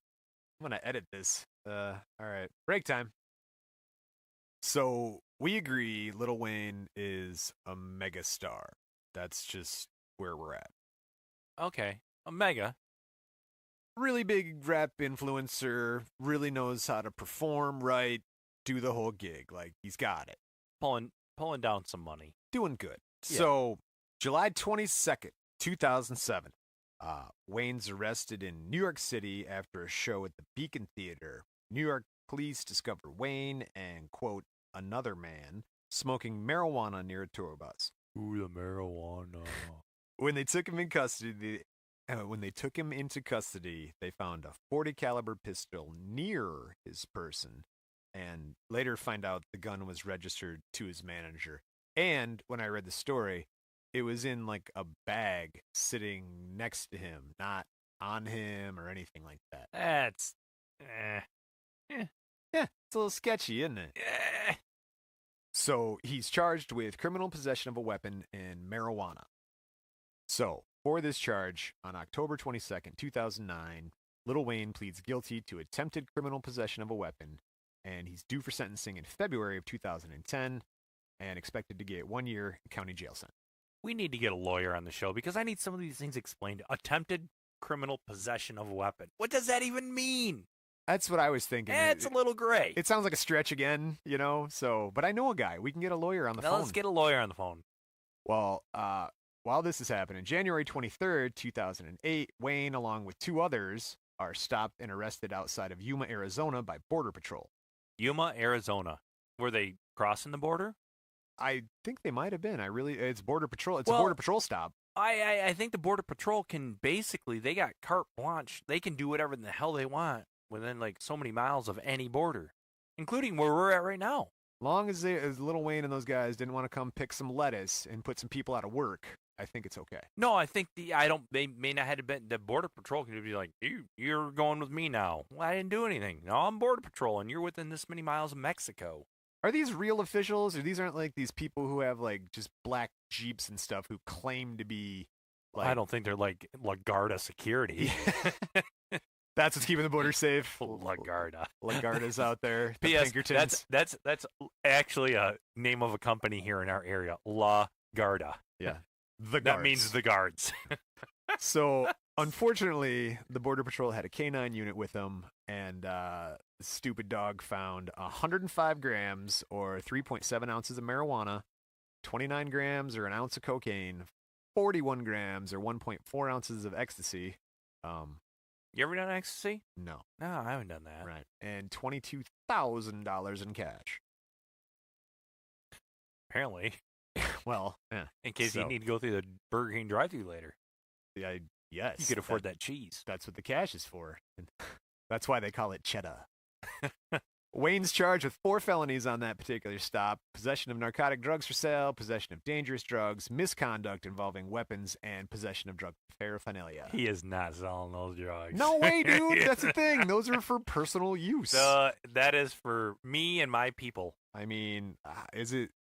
I'm gonna edit this. All right. Break time. So we agree Lil Wayne is a mega star. That's just where we're at. Okay. A mega. Really big rap influencer, really knows how to perform right, do the whole gig. Like he's got it. Pulling down some money. Doing good. Yeah. So July 22nd, 2007, Wayne's arrested in New York City after a show at the Beacon Theater. New York police discover Wayne and, quote, another man smoking marijuana near a tour bus. Ooh, the marijuana. When they took him into custody, they found a .40 caliber pistol near his person and later find out the gun was registered to his manager. And when I read the story, it was in like a bag sitting next to him, not on him or anything like that. That's, yeah, it's a little sketchy, isn't it? So he's charged with criminal possession of a weapon and marijuana. So for this charge, on October 22nd, 2009, Lil Wayne pleads guilty to attempted criminal possession of a weapon and he's due for sentencing in February of 2010 and expected to get 1 year in county jail sentence. We need to get a lawyer on the show because I need some of these things explained. Attempted criminal possession of a weapon. What does that even mean? That's what I was thinking. It's a little gray. It sounds like a stretch again, so, but I know a guy. We can get a lawyer on the phone. Let's get a lawyer on the phone. Well, while this is happening, January 23rd, 2008, Wayne, along with 2 others, are stopped and arrested outside of Yuma, Arizona by Border Patrol. Yuma, Arizona. Were they crossing the border? I think they might have been. It's Border Patrol. It's a Border Patrol stop. I think the Border Patrol can basically, they got carte blanche. They can do whatever the hell they want within like so many miles of any border, including where we're at right now. Long as Lil Wayne and those guys didn't want to come pick some lettuce and put some people out of work, I think it's okay. No, I think they may not have been, the Border Patrol could be like, you're going with me now. Well, I didn't do anything. No, I'm Border Patrol and you're within this many miles of Mexico. Are these real officials, or these aren't like these people who have like just black Jeeps and stuff who claim to be like... I don't think they're like LaGuardia security. That's what's keeping the border safe. LaGuardia. LaGuardia's out there. The P.S. Pinkertons. That's actually a name of a company here in our area. LaGuardia. Yeah. The guards. That means the guards. So, unfortunately, the Border Patrol had a canine unit with them, and the stupid dog found 105 grams or 3.7 ounces of marijuana, 29 grams or an ounce of cocaine, 41 grams or 1.4 ounces of ecstasy. You ever done ecstasy? No. No, I haven't done that. Right. And $22,000 in cash. Apparently. Well, yeah. In case you need to go through the Burger King drive-thru later. Yeah, yes. You could afford that cheese. That's what the cash is for. That's why they call it cheddar. Wayne's charged with 4 felonies on that particular stop: possession of narcotic drugs for sale, possession of dangerous drugs, misconduct involving weapons, and possession of drug paraphernalia. He is not selling those drugs. No way, dude. That's the thing. Those are for personal use. That is for me and my people. I mean,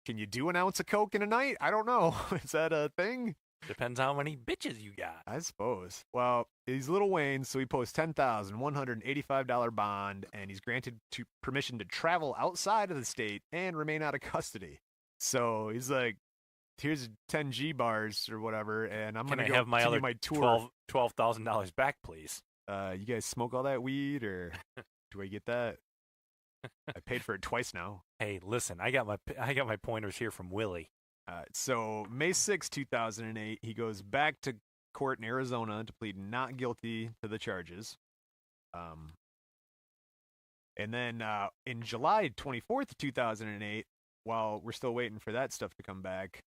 can you do an ounce of coke in a night? I don't know. Is that a thing? Depends how many bitches you got. I suppose. Well, he's Lil Wayne, so he posts $10,185 bond, and he's granted permission to travel outside of the state and remain out of custody. So he's like, here's 10 G bars or whatever, and I'm going to have my other my tour. $12,000 back, please. You guys smoke all that weed, or do I get that? I paid for it twice now. Hey, listen, I got my pointers here from Willie. So May 6, 2008, he goes back to court in Arizona to plead not guilty to the charges. And then in July 24th, 2008, while we're still waiting for that stuff to come back,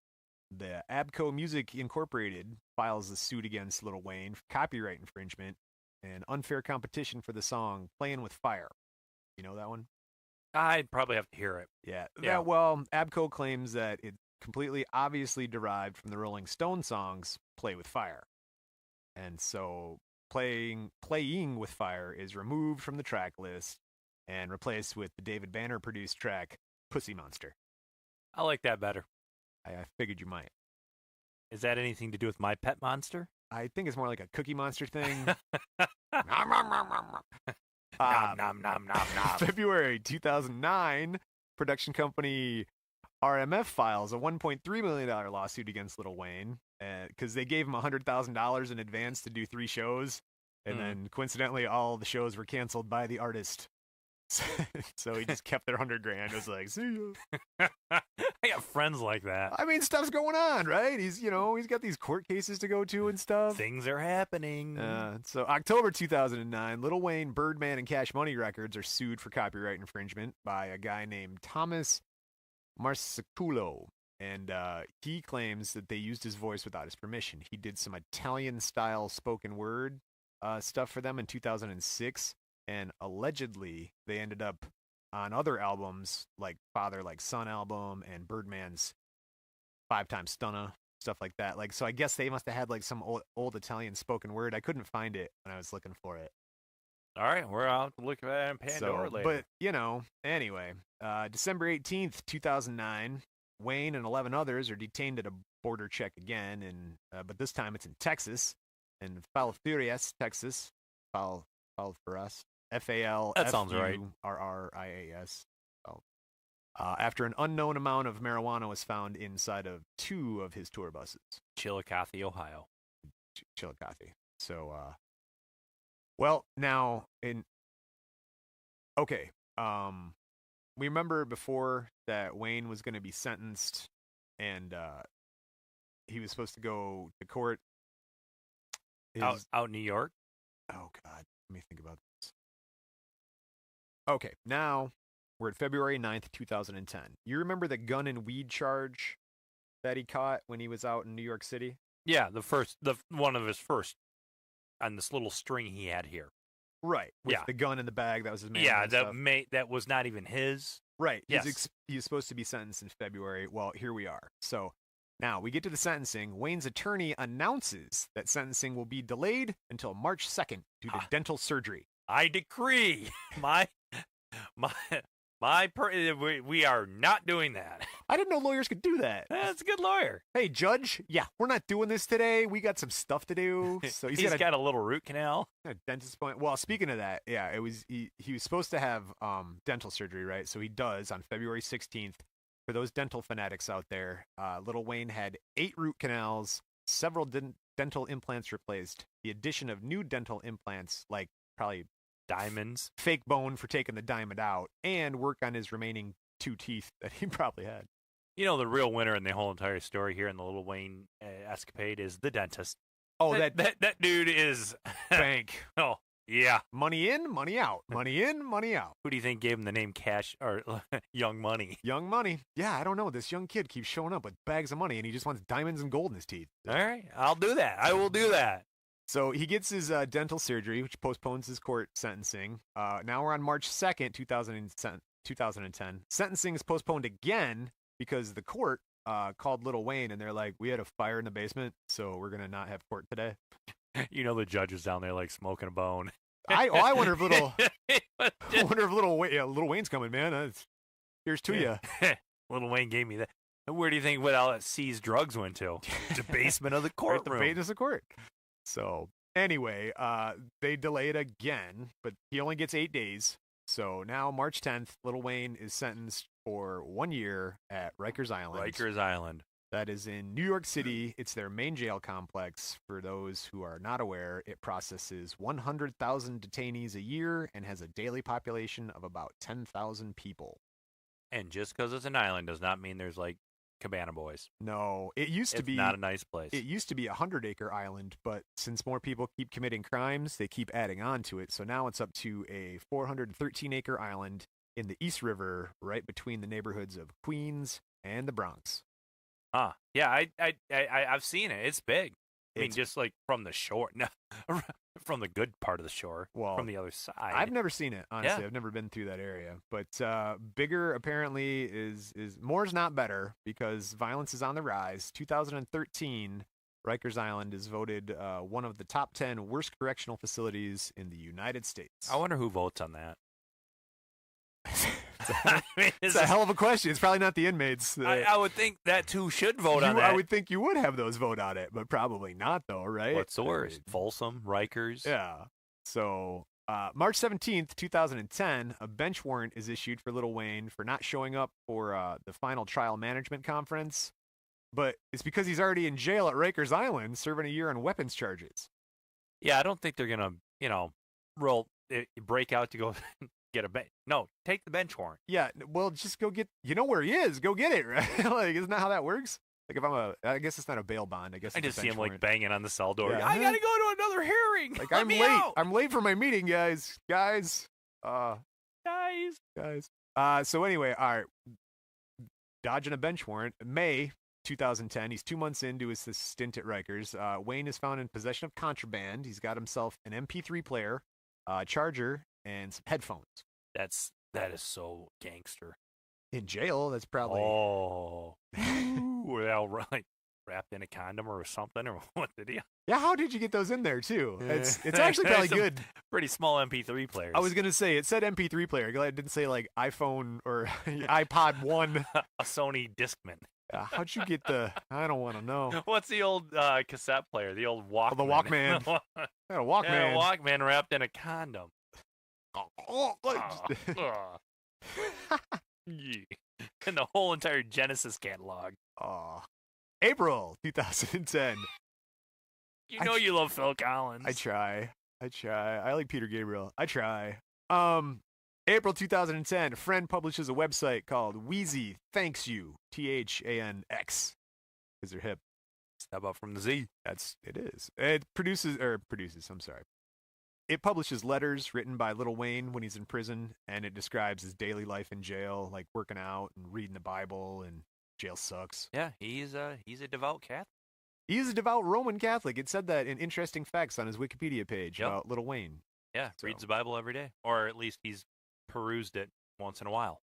the Abco Music Incorporated files a suit against Lil Wayne for copyright infringement and unfair competition for the song Playing with Fire. You know that one? I'd probably have to hear it. Yeah. Abco claims that it completely obviously derived from the Rolling Stone songs Play with Fire. And so playing with Fire is removed from the track list and replaced with the David Banner produced track Pussy Monster. I like that better. I figured you might. Is that anything to do with My Pet Monster? I think it's more like a Cookie Monster thing. Nom, nom, nom, nom, nom. February 2009, production company RMF files a $1.3 million lawsuit against Lil Wayne because they gave him $100,000 in advance to do 3 shows, and then coincidentally all the shows were canceled by the artist. So he just kept their $100,000. It was like, see ya. I got friends like that. I mean, stuff's going on, right? He's got these court cases to go to and stuff. Things are happening. So October 2009, Lil Wayne, Birdman, and Cash Money Records are sued for copyright infringement by a guy named Thomas Marsiculo. And he claims that they used his voice without his permission. He did some Italian-style spoken word stuff for them in 2006. And allegedly, they ended up on other albums, like Father Like Son album and Birdman's 5 Times Stunna, stuff like that. Like, so I guess they must have had like some old Italian spoken word. I couldn't find it when I was looking for it. All right, we're out to look at that in Pandora later. But, anyway, December 18th, 2009, Wayne and 11 others are detained at a border check again, but this time it's in Texas, in Falfurrias, Texas. Falfurrias. Falfurrias. sounds right. After an unknown amount of marijuana was found inside of 2 of his tour buses. Chillicothe, Ohio. Chillicothe. So, well, now okay. We remember before that Wayne was going to be sentenced, and he was supposed to go to court. Out in New York. Oh God, let me think about this. Okay, now we're at February 9th, 2010. You remember the gun and weed charge that he caught when he was out in New York City? Yeah, the one of his first on this little string he had here. Right. With the gun in the bag, that was his main. Yeah, that was not even his. Right. Yes. He's supposed to be sentenced in February. Well, here we are. So now we get to the sentencing. Wayne's attorney announces that sentencing will be delayed until March 2nd due to dental surgery. I decree we are not doing that. I didn't know lawyers could do that. That's a good lawyer. Hey, judge. Yeah, we're not doing this today. We got some stuff to do. So he's got a little root canal. A dentist point. Well, speaking of that, yeah, it was he was supposed to have dental surgery, right? So he does on February 16th. For those dental fanatics out there, Lil Wayne had 8 root canals, several dental implants replaced, the addition of new dental implants, like probably diamonds, fake bone for taking the diamond out, and work on his remaining 2 teeth that he probably had. You know, the real winner in the whole entire story here in the Lil Wayne escapade is the dentist. Oh, that dude is bank. Oh, yeah. Money in, money out. Money in, money out. Who do you think gave him the name Cash or Young Money? Young Money. Yeah, I don't know. This young kid keeps showing up with bags of money, and he just wants diamonds and gold in his teeth. All right, I'll do that. I will do that. So he gets his dental surgery, which postpones his court sentencing. Now we're on March 2nd, 2010. Sentencing is postponed again because the court called Lil Wayne, and they're like, we had a fire in the basement, so we're going to not have court today. You know the judge is down there like smoking a bone. I wonder if Lil Wayne's coming, man. Here's to you. Lil Wayne gave me that. Where do you think all that seized drugs went to? The basement of the courtroom. The basement of the court. So anyway, they delay it again, but he only gets 8 days. So now March 10th, Lil Wayne is sentenced for 1 year at Rikers Island. Rikers Island. That is in New York City. It's their main jail complex. For those who are not aware, it processes 100,000 detainees a year and has a daily population of about 10,000 people. And just because it's an island does not mean there's like Cabana Boys. No, it's not a nice place. It used to be a 100-acre island, but since more people keep committing crimes, they keep adding on to it. So now it's up to a 413-acre island in the East River, right between the neighborhoods of Queens and the Bronx. Yeah, I've seen it. It's big. I mean, just like from the shore, no, from the good part of the shore, from the other side. I've never seen it, honestly. Yeah. I've never been through that area. But bigger apparently is more's not better because violence is on the rise. 2013, Rikers Island is voted one of the top 10 worst correctional facilities in the United States. I wonder who votes on that. It's a hell of a question. It's probably not the inmates. I would think that too should vote on that. I would think you would have those vote on it, but probably not, though, right? What's the worst? Folsom, Rikers? Yeah. So March 17th, 2010, a bench warrant is issued for Lil Wayne for not showing up for the final trial management conference. But it's because he's already in jail at Rikers Island serving a year on weapons charges. Yeah, I don't think they're going to, break out to go get a bench. No, take the bench warrant. Yeah, well, just go get. You know where he is. Go get it, right? Like, isn't that how that works? Like, I guess it's not a bail bond. I guess I just see him warrant. Like banging on the cell door. Yeah. I gotta go to another hearing. Like, I'm late. Out. I'm late for my meeting, guys. So anyway, all right. Dodging a bench warrant. May 2010. He's 2 months into his stint at Rikers. Wayne is found in possession of contraband. He's got himself an MP3 player, charger, and some headphones. That is so gangster. In jail, that's probably. Oh, were they all like wrapped in a condom or something, or what did he? Yeah, how did you get those in there too? It's actually probably good. Pretty small MP3 players. I was gonna say it said MP3 player. Glad it didn't say like iPhone or iPod 1. A Sony Discman. How'd you get the? I don't want to know. What's the old cassette player? The old Walkman. Oh, the Walkman. Yeah, a Walkman wrapped in a condom. Yeah. And the whole entire Genesis catalog. Oh. April 2010. You love Phil Collins. I try. I like Peter Gabriel. I try. April 2010, a friend publishes a website called Wheezy Thanks You, THANX, because they're hip. Step up from the Z. It is. It I'm sorry. It publishes letters written by Lil Wayne when he's in prison, and it describes his daily life in jail, like working out and reading the Bible, and jail sucks. Yeah, he's a devout Catholic. He's a devout Roman Catholic. It said that in interesting facts on his Wikipedia page about Lil Wayne. Yeah, reads the Bible every day, or at least he's perused it once in a while.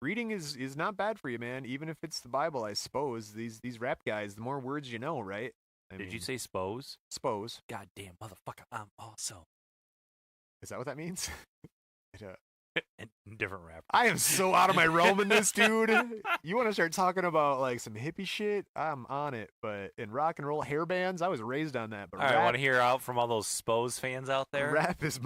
Reading is not bad for you, man. Even if it's the Bible, I suppose. These rap guys, the more words you know, right? Did you say spose? Spose. Goddamn motherfucker, I'm awesome. Is that what that means? Different rap. I am so out of my realm in this, dude. You want to start talking about like some hippie shit? I'm on it. But in rock and roll hair bands, I was raised on that. But all right, I want to hear out from all those Spose fans out there. Rap is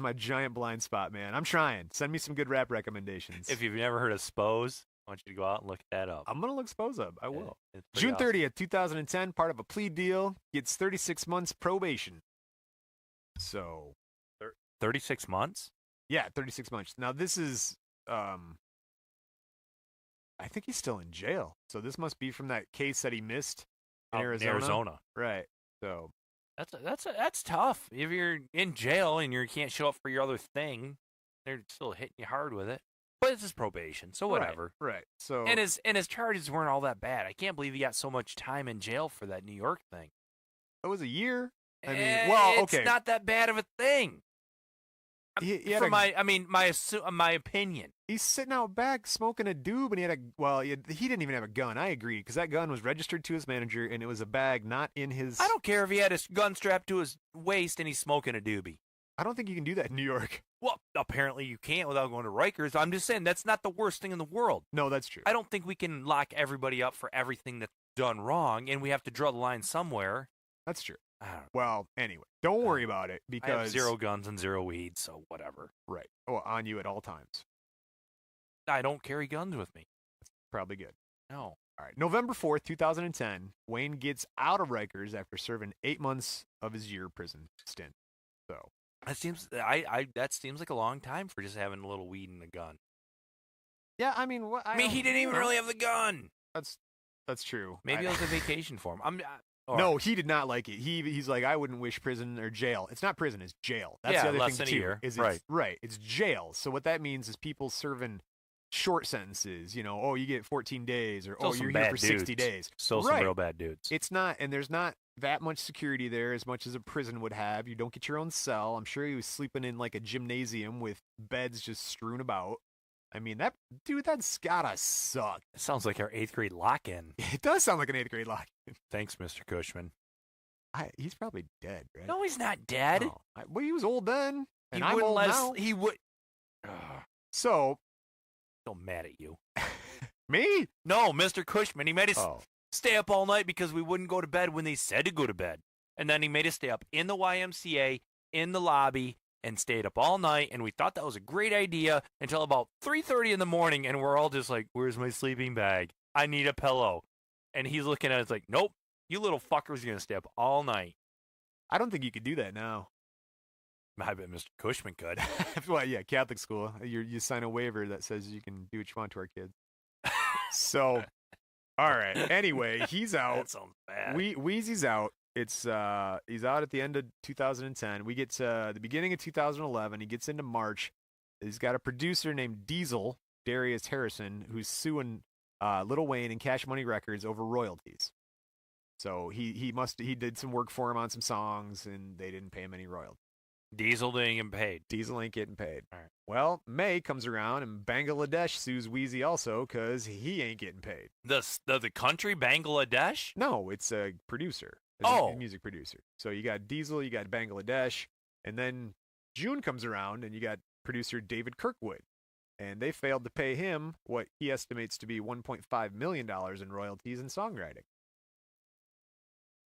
my giant blind spot, man. I'm trying. Send me some good rap recommendations. If you've never heard of Spose, I want you to go out and look that up. I'm gonna look Spose up. I will. June 30th, 2010, part of a plea deal, gets 36 months probation. So 36 months? Yeah, 36 months. Now this is I think he's still in jail. So this must be from that case that he missed in Arizona. Right. So that's tough. If you're in jail and you can't show up for your other thing, they're still hitting you hard with it. But it's his probation, so whatever. Right. So and his charges weren't all that bad. I can't believe he got so much time in jail for that New York thing. It was a year. I mean, it's not that bad of a thing. My opinion. He's sitting out back smoking a doob, and he didn't even have a gun. I agree, because that gun was registered to his manager, and it was a bag not in his. I don't care if he had his gun strapped to his waist and he's smoking a doobie. I don't think you can do that in New York. Well, apparently you can't without going to Rikers. I'm just saying that's not the worst thing in the world. No, that's true. I don't think we can lock everybody up for everything that's done wrong, and we have to draw the line somewhere. That's true. Well, anyway, don't worry about it, because I have 0 guns and 0 weed, so whatever. Right. Oh, on you at all times. I don't carry guns with me. That's probably good. No. All right. November 4th, 2010, Wayne gets out of Rikers after serving 8 months of his year prison stint. So that seems like a long time for just having a little weed and a gun. Yeah, I mean, he didn't even really have the gun. That's true. Maybe it was a vacation for him. No, he did not like it. He's like, I wouldn't wish prison or jail. It's not prison, it's jail. That's the other less thing than too. A year. Right. It's jail. So what that means is people serving short sentences. You get 14 days, or you're here for 60 days. Still some real bad dudes. It's not, and there's not that much security there as much as a prison would have. You don't get your own cell. I'm sure he was sleeping in like a gymnasium with beds just strewn about. I mean, that's gotta suck. It sounds like our 8th grade lock-in. It does sound like an 8th grade lock-in. Thanks, Mr. Cushman. He's probably dead, right? No, he's not dead. No. Well, he was old then, and I'm old now. He would. So, still mad at you. Me? No, Mr. Cushman. He made us stay up all night because we wouldn't go to bed when they said to go to bed, and then he made us stay up in the YMCA in the lobby and stayed up all night, and we thought that was a great idea until about 3:30 in the morning, and we're all just like, "Where's my sleeping bag? I need a pillow." And he's looking at us like, "Nope, you little fuckers are gonna stay up all night." I don't think you could do that now. I bet Mr. Cushman could. Well, yeah, Catholic school. You sign a waiver that says you can do what you want to our kids. So, all right. Anyway, he's out. That sounds bad. Wheezy's out. He's out at the end of 2010. We get to the beginning of 2011. He gets into March. He's got a producer named Diesel, Darius Harrison, who's suing Lil Wayne and Cash Money Records over royalties. So he did some work for him on some songs, and they didn't pay him any royalties. Diesel didn't get paid. Diesel ain't getting paid. All right. Well, May comes around, and Bangladesh sues Wheezy also because he ain't getting paid. The country Bangladesh? No, it's a producer. A music producer. So you got Diesel, you got Bangladesh, and then June comes around, and you got producer David Kirkwood. And they failed to pay him what he estimates to be $1.5 million in royalties and songwriting.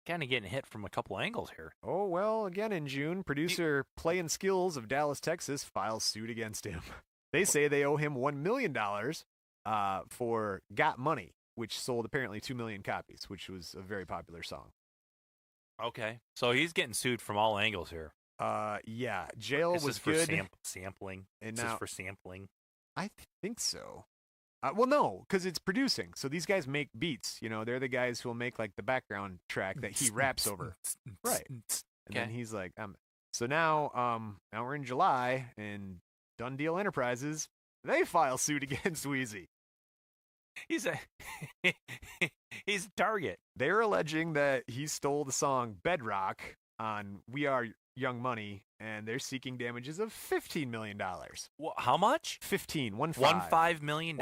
kind of getting hit from a couple angles here. Oh, well, again in June, producer Play and Skills of Dallas, Texas files suit against him. They say they owe him $1 million for Got Money, which sold apparently 2 million copies, which was a very popular song. Okay. So he's getting sued from all angles here. Yeah. Jail This was is for good. sampling. And This now, is for sampling. I think so. Well, no, because it's producing. So these guys make beats. You know, they're the guys who will make like the background track that he raps over. Right. And then he's like, so now we're in July, and Done Deal Enterprises, they file suit against Wheezy. He's a he's a target. They're alleging that he stole the song Bedrock on We Are Young Money, and they're seeking damages of $15 million. Well, how much? 15, $15 million.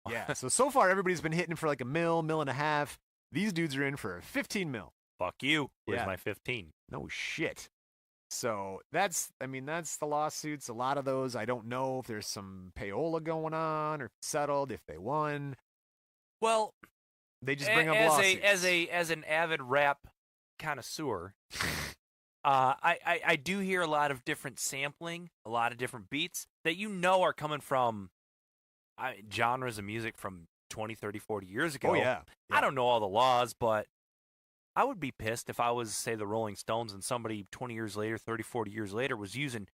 Yeah. So far everybody's been hitting for like $1 million and a half. These dudes are in for 15 mil. Fuck you. Where's Yeah. my 15? No shit. So that's the lawsuits. A lot of those, I don't know if there's some payola going on or if it's settled, if they won. Well, They just bring up as lawsuits. as an avid rap connoisseur, I do hear a lot of different sampling, a lot of different beats that are coming from genres of music from 20, 30, 40 years ago. Oh, yeah. I don't know all the laws, but I would be pissed if I was, say, the Rolling Stones and somebody 20 years later, 30, 40 years later was using,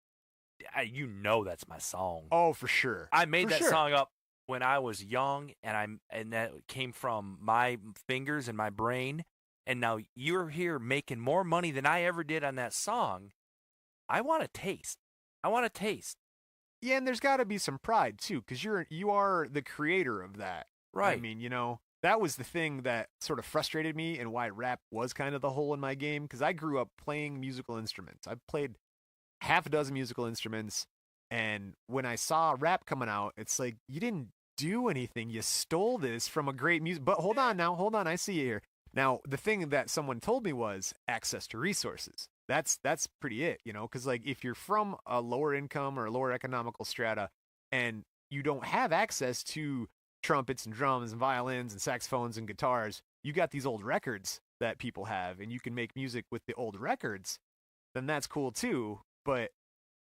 that's my song. Oh, for sure. I made that song up when I was young, and that came from my fingers and my brain, and now you're here making more money than I ever did on that song. I want a taste. Yeah, and there's got to be some pride too, because you are the creator of that. Right. I mean, that was the thing that sort of frustrated me and why rap was kind of the hole in my game, because I grew up playing musical instruments. I played half a dozen musical instruments, and when I saw rap coming out, it's like, you didn't do anything. You stole this from a great music. But hold on, I see you here. Now, the thing that someone told me was access to resources. That's pretty it, because like if you're from a lower income or a lower economical strata and you don't have access to trumpets and drums and violins and saxophones and guitars, you got these old records that people have and you can make music with the old records, then that's cool too. But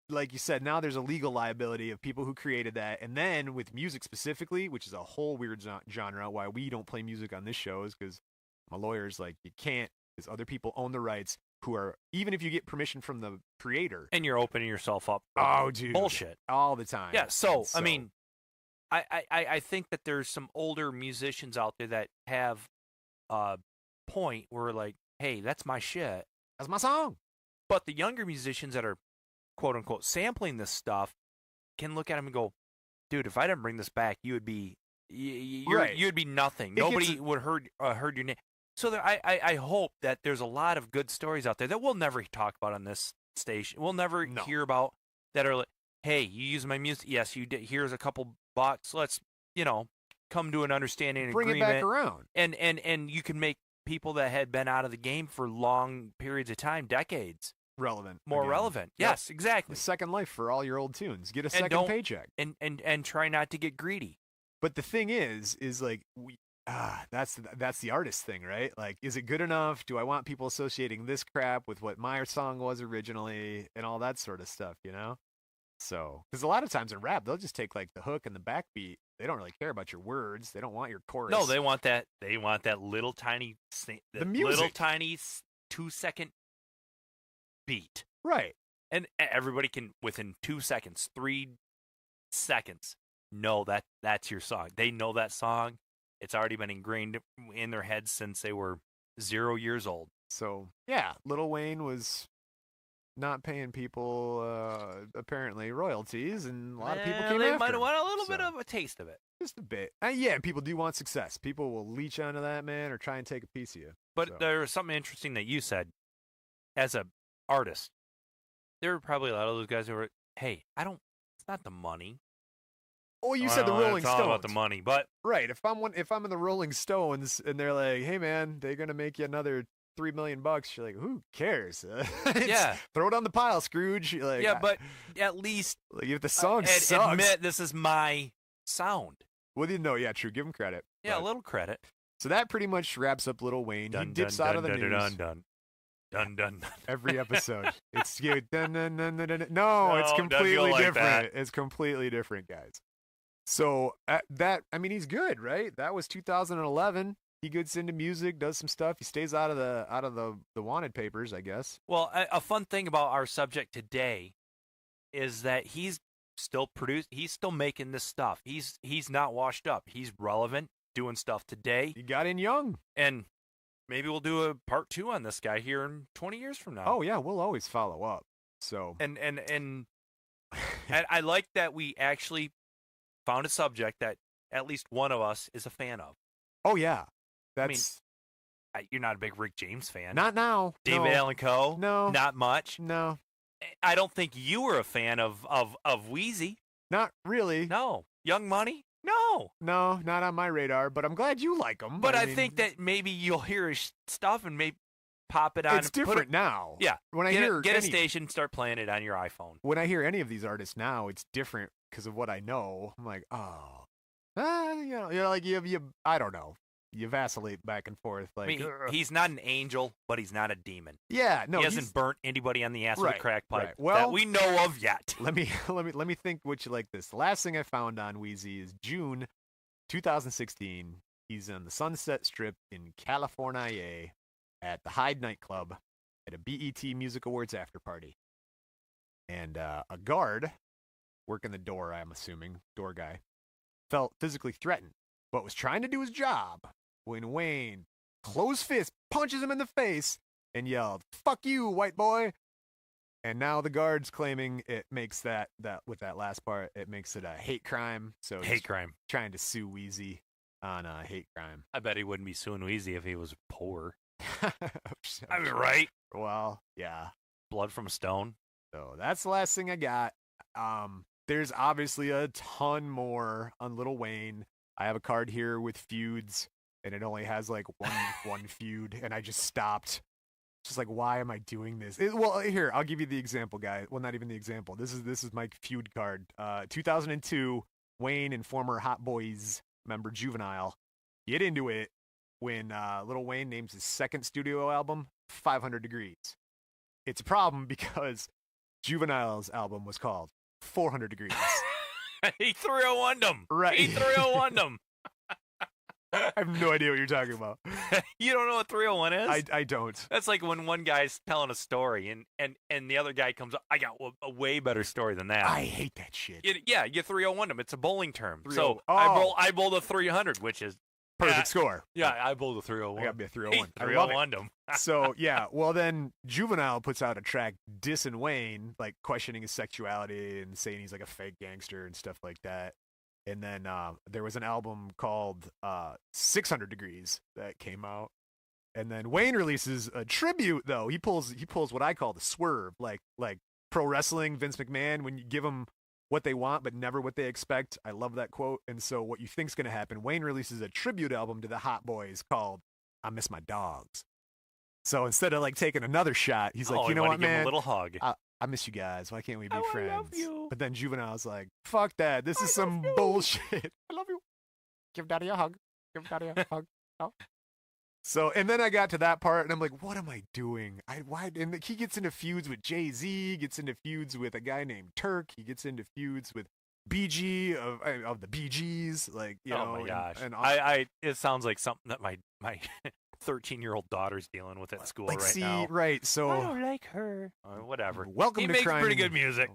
like you said, now there's a legal liability of people who created that. And then with music specifically, which is a whole weird genre, why we don't play music on this show is because my lawyer's like, you can't, because other people own the rights who are, even if you get permission from the creator. And you're opening yourself up for bullshit. All the time. Yeah, so, I mean, I think that there's some older musicians out there that have a point where like, hey, that's my shit. That's my song. But the younger musicians that are quote unquote sampling this stuff can look at him and go, dude, if I didn't bring this back, you would be you'd be nothing. Nobody would heard your name. So I hope that there's a lot of good stories out there that we'll never talk about on this station. We'll never hear about that are like, hey, you use my music. Yes, you did. Here's a couple bucks. Let's, come to an understanding and bring agreement. It back around. And you can make people that had been out of the game for long periods of time, decades, relevant. More again. Yes, yes, exactly. The second life for all your old tunes. Get a second paycheck. And try not to get greedy. But the thing is like that's the artist thing, right? Like, is it good enough? Do I want people associating this crap with what my song was originally and all that sort of stuff, So, because a lot of times in rap, they'll just take like the hook and the backbeat. They don't really care about your words. They don't want your chorus. No, they want that. They want that little tiny, the music. Little tiny 2-second beat, right? And everybody can within 2 seconds, 3 seconds, know that's your song. They know that song. It's already been ingrained in their heads since they were 0 years old. So yeah, Lil Wayne was not paying people apparently royalties, and a lot of people came they after might him. want a little bit of a taste of it, just a bit. Yeah, people do want success. People will leech onto that, man, or try and take a piece of you. But there was something interesting that you said. As a artist, there were probably a lot of those guys who were, hey, it's not the money. Oh, you said the Rolling Stones. It's all about the money, but right. If I'm in the Rolling Stones and they're like, hey man, they're gonna make you another $3 million, you're like, who cares? Yeah, throw it on the pile, Scrooge. Like, yeah, but at least like, if the song sucks, admit this is my sound. Well, yeah, true. Give them credit. Yeah, a little credit. So that pretty much wraps up Lil Wayne. He dips out of the news. Dun. Every episode. It's good. Dun, dun, dun, dun, dun. No, it's completely different. It's completely different, guys. So he's good, right? That was 2011. He gets into music, does some stuff. He stays out of the wanted papers, I guess. Well, a fun thing about our subject today is that he's still making this stuff. He's not washed up. He's relevant, doing stuff today. He got in young. And maybe we'll do a part 2 on this guy here in 20 years from now. Oh yeah, we'll always follow up. So and I like that we actually found a subject that at least one of us is a fan of. Oh yeah. That's you're not a big Rick James fan. Not now. David Allan Coe? No. Not much. No. I don't think you were a fan of Wheezy. Not really. No. Young Money? No. No, not on my radar, but I'm glad you like him. But I think that maybe you'll hear his stuff and maybe pop it on. It's different now. Yeah. When get a station, start playing it on your iPhone. When I hear any of these artists now, it's different because of what I know. I'm like, I don't know. You vacillate back and forth. Like, he's not an angel, but he's not a demon. Yeah, no, he hasn't burnt anybody on the ass with a crack pipe right. Well, that we know of yet. Let me think what you like this. The last thing I found on Wheezy is June 2016. He's on the Sunset Strip in California at the Hyde nightclub at a BET Music Awards after party. And a guard working the door, I'm assuming, door guy, felt physically threatened, but was trying to do his job when Wayne, closed fist, punches him in the face and yelled, "Fuck you, white boy." And now the guard's claiming it makes that with that last part, it makes it a hate crime. So hate crime. Trying to sue Wheezy on a hate crime. I bet he wouldn't be suing Wheezy if he was poor. I mean, right? Well, yeah. Blood from a stone. So that's the last thing I got. There's obviously a ton more on Lil Wayne. I have a card here with feuds, and it only has like one feud, and I just stopped. Just like, why am I doing this? Well, here, I'll give you the example, guy. Well, not even the example. This is my feud card. 2002, Wayne and former Hot Boys member Juvenile get into it when Lil Wayne names his second studio album 500 Degrees. It's a problem because Juvenile's album was called 400 Degrees. He 301'd them. Right. He 301'd them. I have no idea what you're talking about. You don't know what 301 is? I don't. That's like when one guy's telling a story and the other guy comes up, I got a way better story than that. I hate that shit. You 301 them. It's a bowling term. So oh. I bowled a 300, which is perfect score. Yeah, I bowled a 301. I got me a 301. I 301 them. So, yeah, well then Juvenile puts out a track dissing Wayne, like questioning his sexuality and saying he's like a fake gangster and stuff like that. And then there was an album called 600 Degrees that came out. And then Wayne releases a tribute, though. He pulls what I call the swerve, like pro wrestling, Vince McMahon, when you give them what they want but never what they expect. I love that quote. And so what you think's going to happen, Wayne releases a tribute album to the Hot Boys called I Miss My Dogs. So instead of like taking another shot, he's like, you know what, man? Give him a little hug. I miss you guys. Why can't we be friends? I love you. But then Juvenile's like, fuck that. This is some bullshit. I love you. Give daddy a hug. Give daddy a hug. Oh. So, and then I got to that part, and I'm like, what am I doing? And he gets into feuds with Jay-Z, gets into feuds with a guy named Turk. He gets into feuds with BG of the BGs. Like, you know. Oh, my gosh. And it sounds like something that my 13-year-old daughter's dealing with at school now. Right, so I don't like her. Whatever. Welcome he to makes crime. Pretty good music.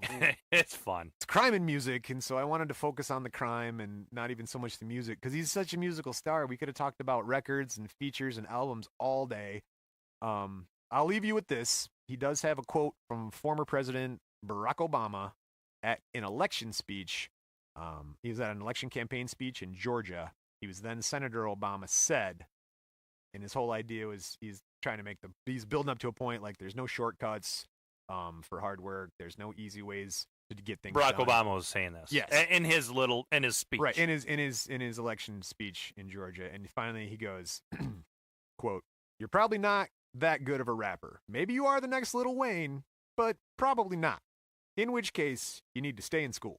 It's fun. It's crime and music, and so I wanted to focus on the crime and not even so much the music because he's such a musical star. We could have talked about records and features and albums all day. I'll leave you with this. He does have a quote from former President Barack Obama at an election speech. He was at an election campaign speech in Georgia. He was then Senator Obama said, and his whole idea was he's trying to he's building up to a point like there's no shortcuts for hard work. There's no easy ways to get things done. Barack Obama was saying this. Yes. In his speech. Right. In his election speech in Georgia. And finally he goes, quote, "You're probably not that good of a rapper. Maybe you are the next Lil Wayne, but probably not. In which case you need to stay in school."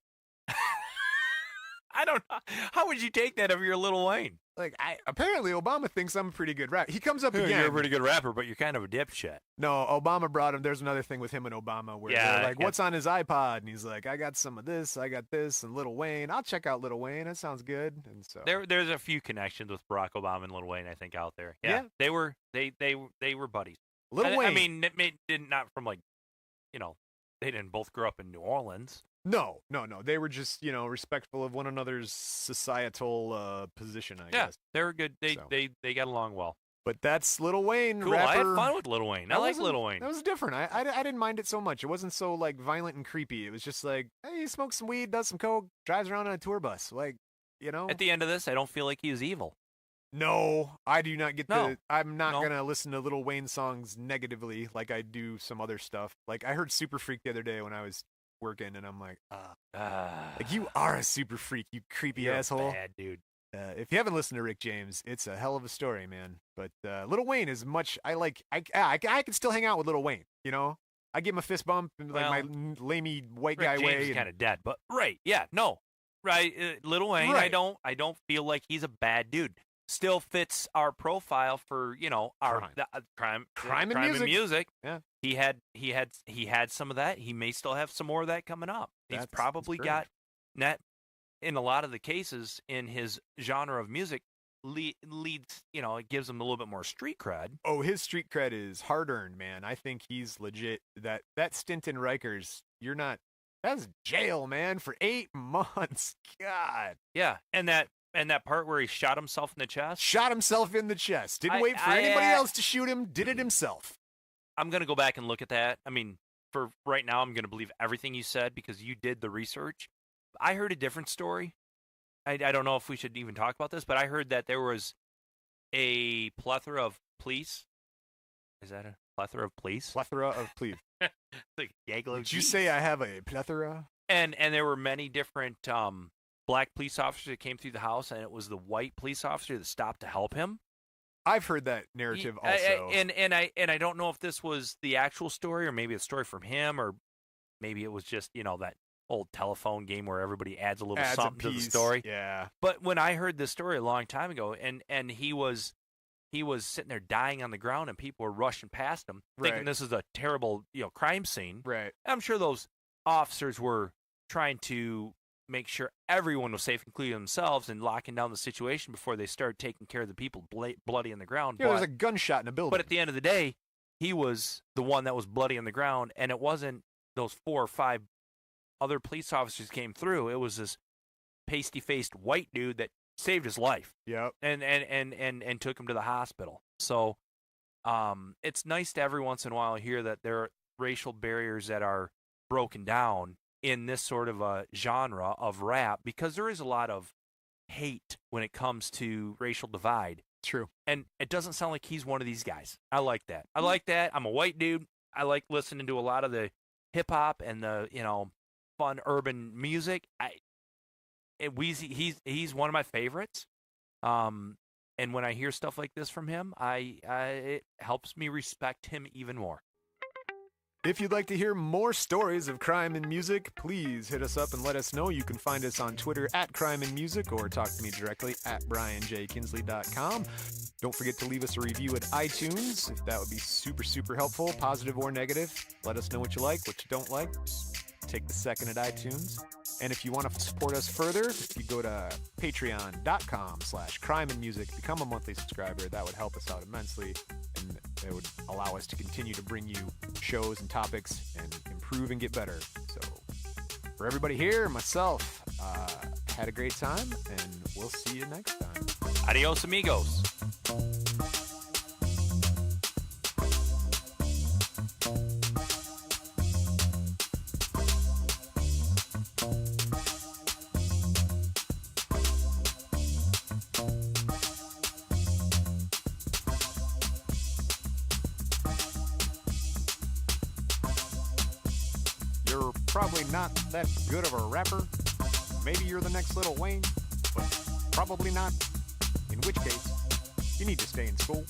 I don't know. How would you take that if you're Lil Wayne? Like, apparently Obama thinks I'm a pretty good rapper. He comes up again. You're a pretty good rapper, but you're kind of a dipshit. No, Obama brought him. There's another thing with him and Obama where they're like, what's on his iPod? And he's like, I got some of this, I got this, and Lil Wayne. I'll check out Lil Wayne. That sounds good. And so there's a few connections with Barack Obama and Lil Wayne, I think, out there. Yeah. They were buddies. Lil Wayne. I mean, not from like, they didn't both grow up in New Orleans. No. They were just, respectful of one another's societal position, I guess. They were good. They got along well. But that's Lil Wayne, cool. rapper. I had fun with Lil Wayne. I like Lil Wayne. That was different. I didn't mind it so much. It wasn't so, like, violent and creepy. It was just like, hey, he smokes some weed, does some coke, drives around on a tour bus. Like, At the end of this, I don't feel like he was evil. No, I do not get I'm not No. going to listen to Lil Wayne songs negatively like I do some other stuff. Like, I heard Super Freak the other day when I was working, and I'm like, like, you are a super freak, you creepy you're asshole. A bad dude. If you haven't listened to Rick James, it's a hell of a story, man. But Lil Wayne is much. I can still hang out with Lil Wayne. I give him a fist bump in like my lamey white Rick guy James way. is kind of dead, but Lil Wayne. Right. I don't feel like he's a bad dude. Still fits our profile for our crime and music. Yeah, he had some of that. He may still have some more of that coming up. He's probably got that. In a lot of the cases in his genre of music, leads, it gives him a little bit more street cred. Oh, his street cred is hard earned, man. I think he's legit. That stint in Rikers, that's jail, man, for 8 months. God. Yeah, and that part where he shot himself in the chest. Shot himself in the chest. Didn't wait for anybody else to shoot him. Did it himself. I'm gonna go back and look at that. I mean, for right now, I'm gonna believe everything you said because you did the research. I heard a different story. I don't know if we should even talk about this, but I heard that there was a plethora of police. Is that a plethora of police? Plethora of police. Like gaggle of Did you say I have a plethora? And there were many different black police officers that came through the house, and it was the white police officer that stopped to help him. I've heard that narrative also. And I don't know if this was the actual story or maybe a story from him or maybe it was just, that old telephone game where everybody adds a little something to the story. Yeah. But when I heard this story a long time ago and he was sitting there dying on the ground and people were rushing past him thinking this is a terrible, crime scene. Right. I'm sure those officers were trying to make sure everyone was safe, including themselves, and locking down the situation before they started taking care of the people bloody on the ground. Yeah, there was a gunshot in the building. But at the end of the day, he was the one that was bloody on the ground, and it wasn't those 4 or 5 other police officers came through. It was this pasty-faced white dude that saved his life. Yep. And took him to the hospital. So it's nice to every once in a while hear that there are racial barriers that are broken down in this sort of a genre of rap, because there is a lot of hate when it comes to racial divide. True. And it doesn't sound like he's one of these guys. I like that. I'm a white dude. I like listening to a lot of the hip hop and the, fun urban music. He's one of my favorites. And when I hear stuff like this from him, it helps me respect him even more. If you'd like to hear more stories of crime and music, please hit us up and let us know. You can find us on Twitter at Crime and Music or talk to me directly at brianjkinsley.com. Don't forget to leave us a review at iTunes. If that would be super, super helpful, positive or negative. Let us know what you like, what you don't like. Just take the second at iTunes. And if you want to support us further, if you go to patreon.com/crimeandmusic, become a monthly subscriber. That would help us out immensely. And it would allow us to continue to bring you shows and topics and improve and get better. So for everybody here, myself, had a great time, and we'll see you next time. Adios, amigos. You're probably not that good of a rapper. Maybe you're the next Lil Wayne, but probably not. In which case, you need to stay in school.